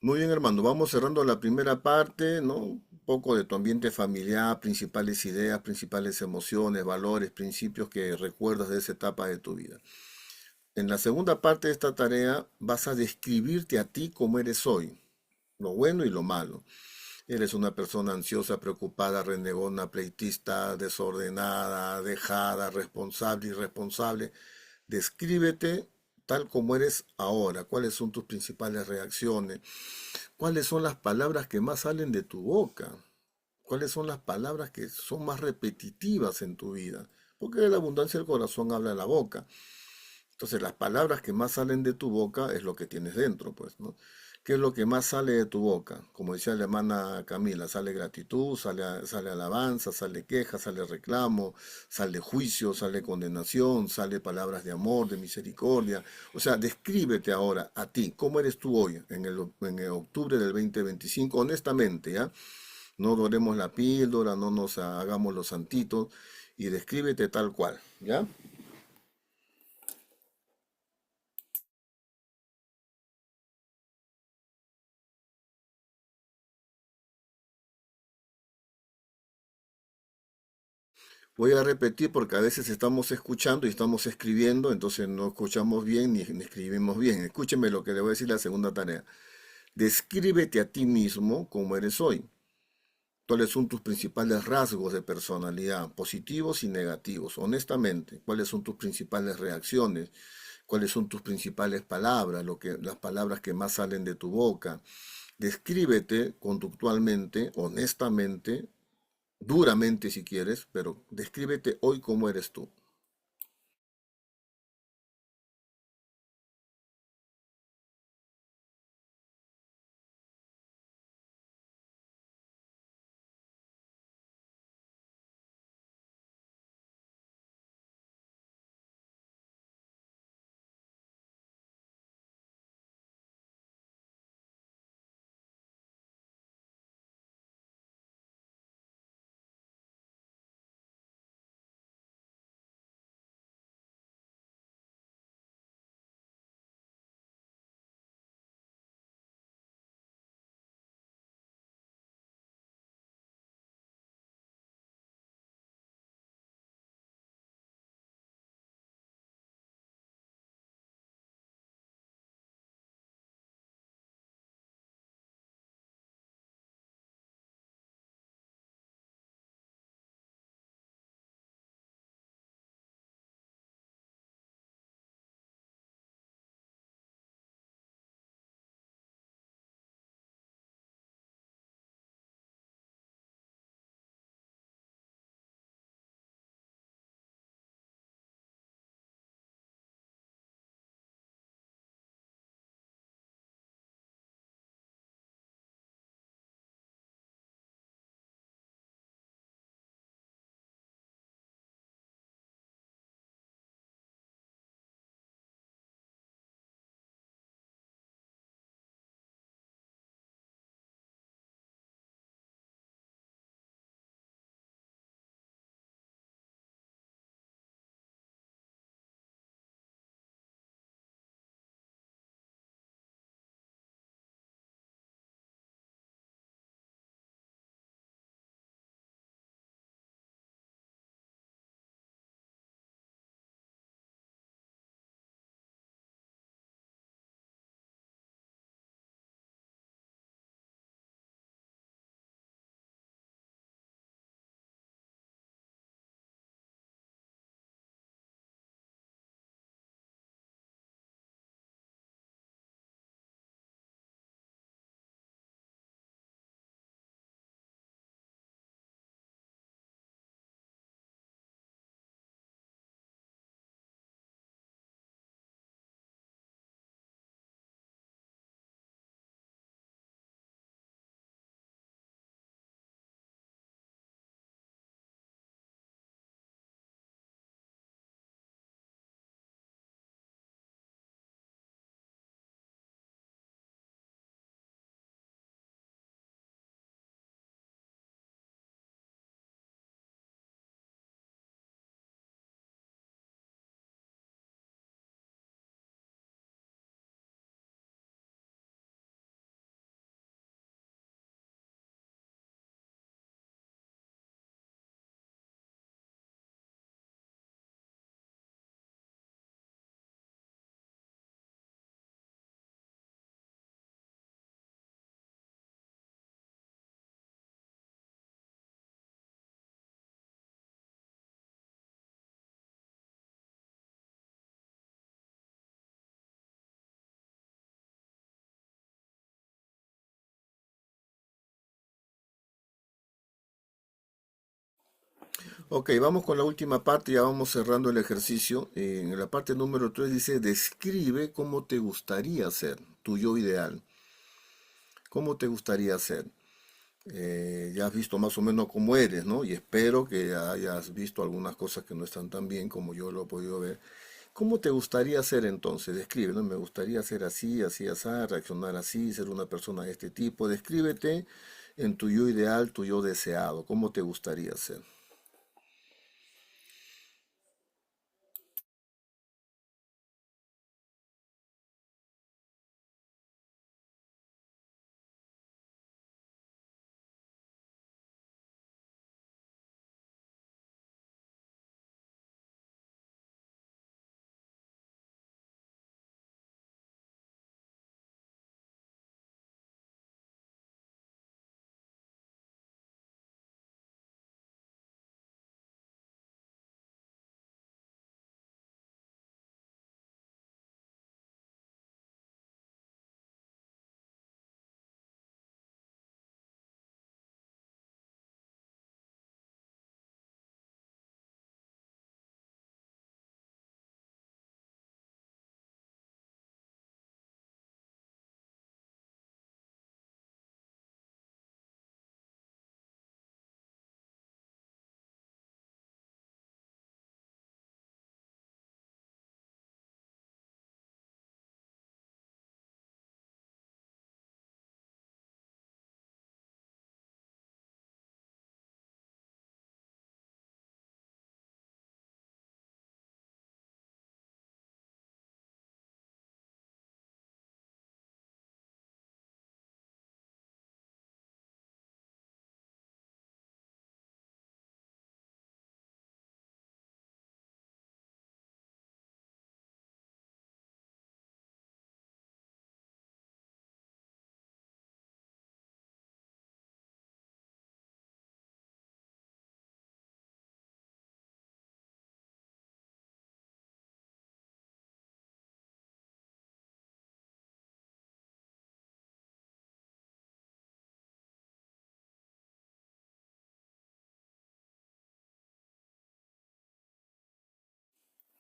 Muy bien, hermano. Vamos cerrando la primera parte, ¿no? Un poco de tu ambiente familiar, principales ideas, principales emociones, valores, principios que recuerdas de esa etapa de tu vida. En la segunda parte de esta tarea vas a describirte a ti como eres hoy, lo bueno y lo malo. Eres una persona ansiosa, preocupada, renegona, pleitista, desordenada, dejada, responsable, irresponsable. Descríbete tal como eres ahora. ¿Cuáles son tus principales reacciones? ¿Cuáles son las palabras que más salen de tu boca? ¿Cuáles son las palabras que son más repetitivas en tu vida? Porque de la abundancia del corazón habla la boca. Entonces, las palabras que más salen de tu boca es lo que tienes dentro, pues, ¿no? ¿Qué es lo que más sale de tu boca? Como decía la hermana Camila, sale gratitud, sale alabanza, sale queja, sale reclamo, sale juicio, sale condenación, sale palabras de amor, de misericordia. O sea, descríbete ahora a ti, ¿cómo eres tú hoy, en el octubre del 2025? Honestamente, ¿ya? No doremos la píldora, no nos hagamos los santitos y descríbete tal cual, ¿ya? Voy a repetir porque a veces estamos escuchando y estamos escribiendo, entonces no escuchamos bien ni escribimos bien. Escúcheme lo que le voy a decir la segunda tarea. Descríbete a ti mismo como eres hoy. ¿Cuáles son tus principales rasgos de personalidad, positivos y negativos? Honestamente, ¿cuáles son tus principales reacciones? ¿Cuáles son tus principales palabras, las palabras que más salen de tu boca? Descríbete conductualmente, honestamente, duramente si quieres, pero descríbete hoy como eres tú. Ok, vamos con la última parte, ya vamos cerrando el ejercicio. En la parte número 3 dice, describe cómo te gustaría ser, tu yo ideal. ¿Cómo te gustaría ser? Ya has visto más o menos cómo eres, ¿no? Y espero que hayas visto algunas cosas que no están tan bien como yo lo he podido ver. ¿Cómo te gustaría ser entonces? Describe, ¿no? Me gustaría ser así, así, así, reaccionar así, ser una persona de este tipo. Descríbete en tu yo ideal, tu yo deseado. ¿Cómo te gustaría ser?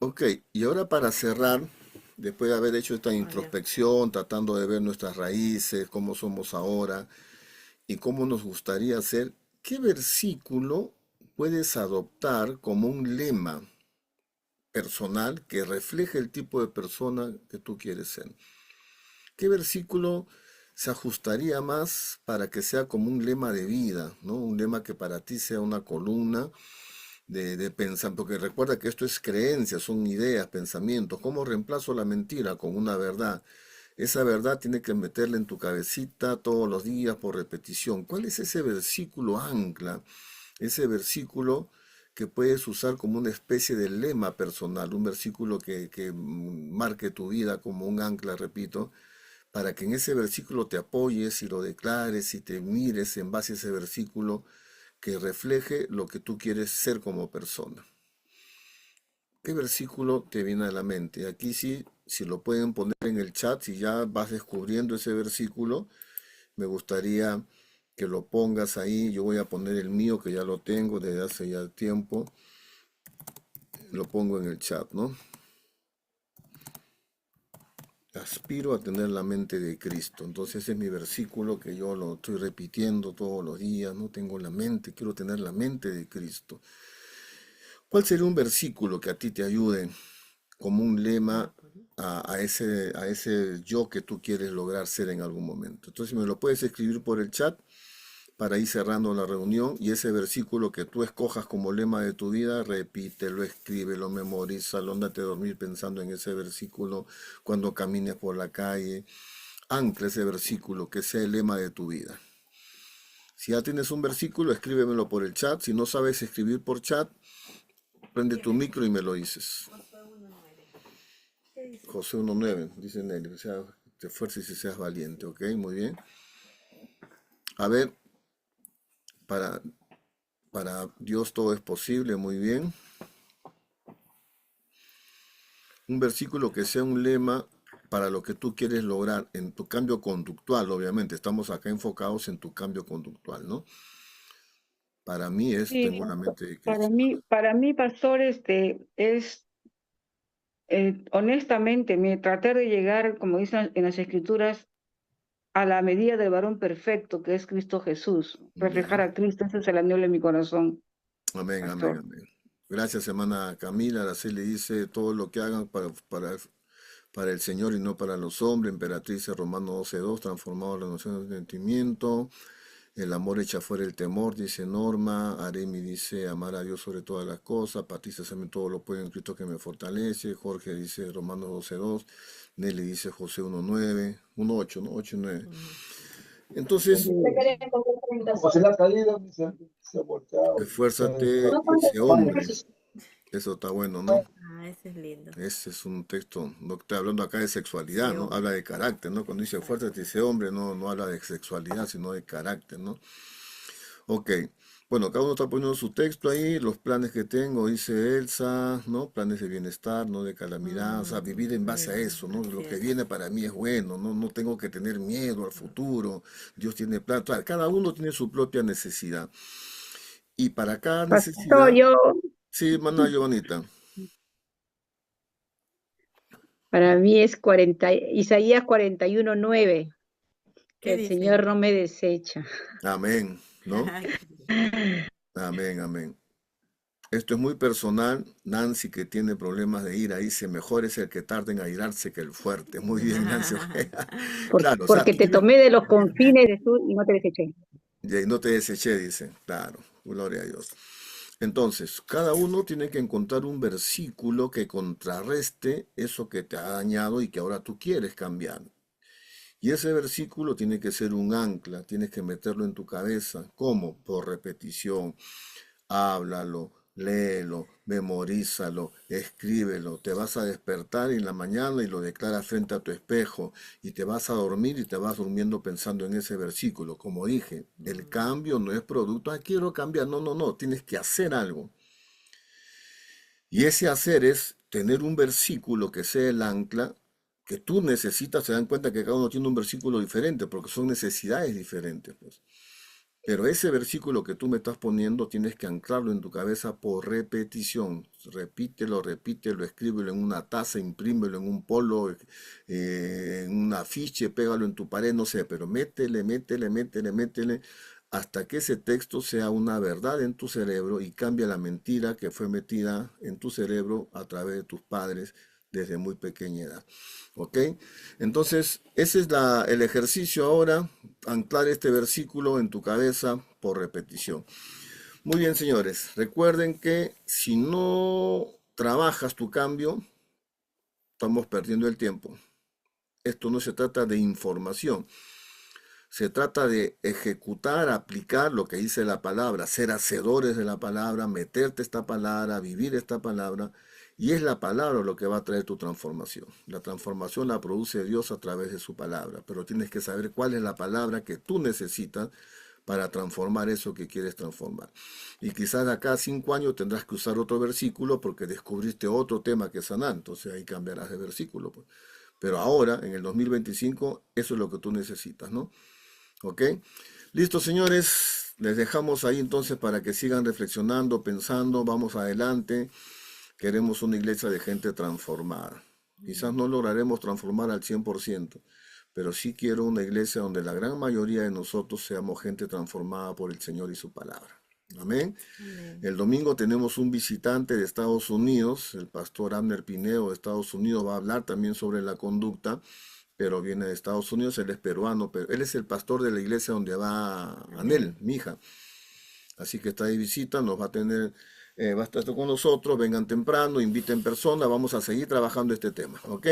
Ok, y ahora para cerrar, después de haber hecho esta introspección, tratando de ver nuestras raíces, cómo somos ahora y cómo nos gustaría ser, ¿qué versículo puedes adoptar como un lema personal que refleje el tipo de persona que tú quieres ser? ¿Qué versículo se ajustaría más para que sea como un lema de vida, ¿no? Un lema que para ti sea una columna de pensar, porque recuerda que esto es creencias, son ideas, pensamientos. ¿Cómo reemplazo la mentira con una verdad? Esa verdad tiene que meterla en tu cabecita todos los días por repetición. ¿Cuál es ese versículo ancla? Ese versículo que puedes usar como una especie de lema personal, un versículo que marque tu vida como un ancla, repito, para que en ese versículo te apoyes y lo declares y te mires en base a ese versículo que refleje lo que tú quieres ser como persona. ¿Qué versículo te viene a la mente? Aquí sí, si lo pueden poner en el chat, si ya vas descubriendo ese versículo, me gustaría que lo pongas ahí. Yo voy a poner el mío, que ya lo tengo desde hace ya tiempo. Lo pongo en el chat, ¿no? Aspiro a tener la mente de Cristo. Entonces ese es mi versículo que yo lo estoy repitiendo todos los días. No tengo la mente, quiero tener la mente de Cristo. ¿Cuál sería un versículo que a ti te ayude como un lema a ese yo que tú quieres lograr ser en algún momento? Entonces me lo puedes escribir por el chat para ir cerrando la reunión y ese versículo que tú escojas como lema de tu vida, repítelo, escríbelo, memorízalo, andate a dormir pensando en ese versículo cuando camines por la calle. Ancla ese versículo que sea el lema de tu vida. Si ya tienes un versículo, escríbemelo por el chat. Si no sabes escribir por chat, prende tu micro y me lo dices. José 1:9, dice Nelly, o sea, te esfuerces y seas valiente, ¿ok? Muy bien. A ver, para, para Dios todo es posible, muy bien. Un versículo que sea un lema para lo que tú quieres lograr en tu cambio conductual, obviamente. Estamos acá enfocados en tu cambio conductual, ¿no? Para mí es, Sí, tengo la mente de para Cristo. para mí, pastor, es honestamente, tratar de llegar, como dicen en las escrituras, a la medida del varón perfecto, que es Cristo Jesús. Ya. Reflejar a Cristo, ese es el anhelo de mi corazón, Amén, amén, pastor. amén. Gracias, hermana Camila. Araceli dice, todo lo que hagan para el Señor y no para los hombres. Emperatriz Romano 12:2, transformado la noción de sentimiento. El amor echa fuera el temor, dice Norma. Aremi dice, amar a Dios sobre todas las cosas. Patricia también todo lo puede en Cristo que me fortalece. Jorge dice Romanos 12:2. Nelly dice José 1:9, 1:8, ¿no? 8:9. Entonces, Como se le ha caído, se ha volteado. esfuérzate y sé hombre. Eso está bueno, ¿no? Ah, ese es lindo. Ese es un texto, no está hablando acá de sexualidad, Sí, ¿no? hombre. Habla de carácter, ¿no? Cuando dice fuerte, te dice hombre, no, no habla de sexualidad, sino de carácter, ¿no? Ok, bueno, cada uno está poniendo su texto ahí, los planes que tengo, dice Elsa, ¿no? Planes de bienestar, no de calamidad, o sea, vivir en base a eso, ¿no? Así Lo que es. viene para mí es bueno, ¿no? No tengo que tener miedo al futuro, Dios tiene plan, claro, cada uno tiene su propia necesidad. Y para cada Pastor, necesidad, sí, mana Giovanita, Para mí es Isaías 41:9, que ¿Qué el dice? Señor no me desecha. amén, ¿no? Amén, amén. Esto es muy personal. Nancy, que tiene problemas de ira, dice, mejor es el que tarda en airarse que el fuerte. Muy bien, Nancy. Claro, o sea, Porque tú te tienes... tomé de los confines de sur y no te deseché. Y no te deseché, dice. Claro, gloria a Dios. Entonces, cada uno tiene que encontrar un versículo que contrarreste eso que te ha dañado y que ahora tú quieres cambiar. Y ese versículo tiene que ser un ancla, tienes que meterlo en tu cabeza. ¿Cómo? Por repetición. Háblalo, léelo, memorízalo, escríbelo. Te vas a despertar en la mañana y lo declaras frente a tu espejo y te vas a dormir y te vas durmiendo pensando en ese versículo. Como dije, el cambio no es producto, quiero cambiar. No, no, no, tienes que hacer algo. Y ese hacer es tener un versículo que sea el ancla que tú necesitas. Se dan cuenta que cada uno tiene un versículo diferente porque son necesidades diferentes, pues. Pero ese versículo que tú me estás poniendo tienes que anclarlo en tu cabeza por repetición. Repítelo, repítelo, escríbelo en una taza, imprímelo en un polo, en un afiche, pégalo en tu pared, no sé, pero métele, métele, métele, métele, hasta que ese texto sea una verdad en tu cerebro y cambie la mentira que fue metida en tu cerebro a través de tus padres desde muy pequeña edad. ¿Ok? Entonces, ese es el ejercicio ahora, anclar este versículo en tu cabeza por repetición. Muy bien, señores, recuerden que si no trabajas tu cambio, estamos perdiendo el tiempo. Esto no se trata de información, se trata de ejecutar, aplicar lo que dice la palabra, ser hacedores de la palabra, meterte esta palabra, vivir esta palabra. Y es la palabra lo que va a traer tu transformación. La transformación la produce Dios a través de su palabra, pero tienes que saber cuál es la palabra que tú necesitas para transformar eso que quieres transformar. Y quizás de acá a 5 años tendrás que usar otro versículo porque descubriste otro tema que sanar, entonces ahí cambiarás de versículo, pues. Pero ahora, en el 2025, eso es lo que tú necesitas, ¿no? ¿Ok? Listo, señores. Les dejamos ahí entonces para que sigan reflexionando, pensando. Vamos adelante. Queremos una iglesia de gente transformada. Quizás no lograremos transformar al 100%, pero sí quiero una iglesia donde la gran mayoría de nosotros seamos gente transformada por el Señor y su palabra. Amén. Amén. El domingo tenemos un visitante de Estados Unidos, el pastor Abner Pineo de Estados Unidos va a hablar también sobre la conducta, pero viene de Estados Unidos, él es peruano, pero él es el pastor de la iglesia donde va Anel, Amén. mi hija. Así que está de visita, nos va a tener, va a estar con nosotros, vengan temprano, inviten personas, vamos a seguir trabajando este tema, ¿ok?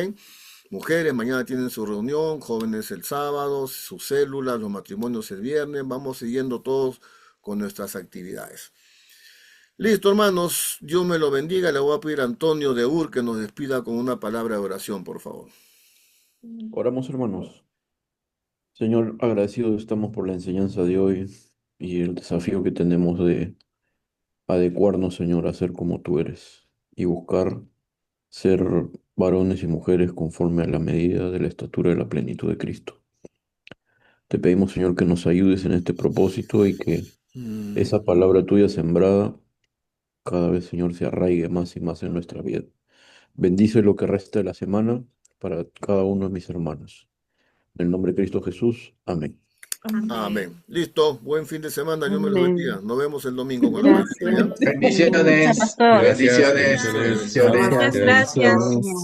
Mujeres, mañana tienen su reunión, jóvenes el sábado, sus células, los matrimonios el viernes, vamos siguiendo todos con nuestras actividades. Listo, hermanos, Dios me lo bendiga, le voy a pedir a Antonio de Ur que nos despida con una palabra de oración, por favor. Oramos, hermanos. Señor, agradecidos estamos por la enseñanza de hoy y el desafío que tenemos de adecuarnos, Señor, a ser como tú eres y buscar ser varones y mujeres conforme a la medida de la estatura de la plenitud de Cristo. Te pedimos, Señor, que nos ayudes en este propósito y que esa palabra tuya sembrada cada vez, Señor, se arraigue más y más en nuestra vida. Bendice lo que resta de la semana para cada uno de mis hermanos. En el nombre de Cristo Jesús. Amén. Amén. Amén. Listo. Buen fin de semana. Dios me los Amén. bendiga. Nos vemos el domingo con la Gracias. presencia, ¿ya? Bendiciones, Pastor. bendiciones, Bendiciones. Muchas gracias.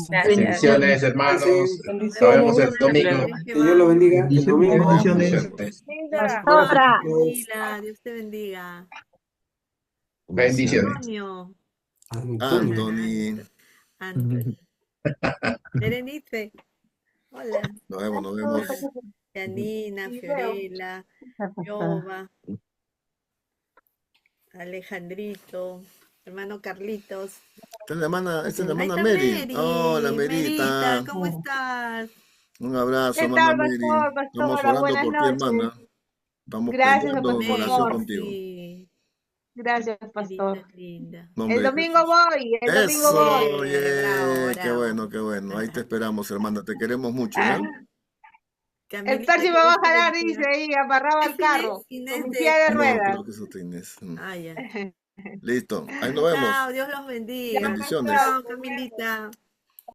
Gracias. bendiciones, hermanos. Nos vemos el Bendiciones. domingo. Que Que Dios lo bendiga. El Bendiciones. domingo. Bendiciones. Pastora. Camila, Dios te bendiga. Bendiciones. Antonio. Antonio. Anthony. Antonio. Berenice. Hola. Nos vemos, nos vemos. Janina, Fiorella, Yoba, Alejandrito, hermano Carlitos. Esta es la hermana, esta es la Ahí hermana está Mary. Mary. Hola, Merita, Merita. ¿cómo estás? Un abrazo, ¿Qué hermana tal, Mary. pastor? Estamos Pastora, orando buenas por ti, noches. hermana. Estamos Gracias, pendientes en pastor. oración contigo. Sí, Gracias, Merita pastor. es linda. Nombre El de domingo Jesús. voy, el domingo Eso, voy. yeah. Qué Bravo. bueno, qué bueno. Ahí te esperamos, hermana. Te queremos mucho, ¿ya? El Camilita, próximo que va Dios a te jalar, bendiga. dice ahí, amarraba Es el carro, Inés con mi de... silla de No, ruedas. creo que eso te Inés. Ah, ya. Listo. Ahí nos vemos. Chao, Dios los bendiga. Bendiciones. Chao, Camilita.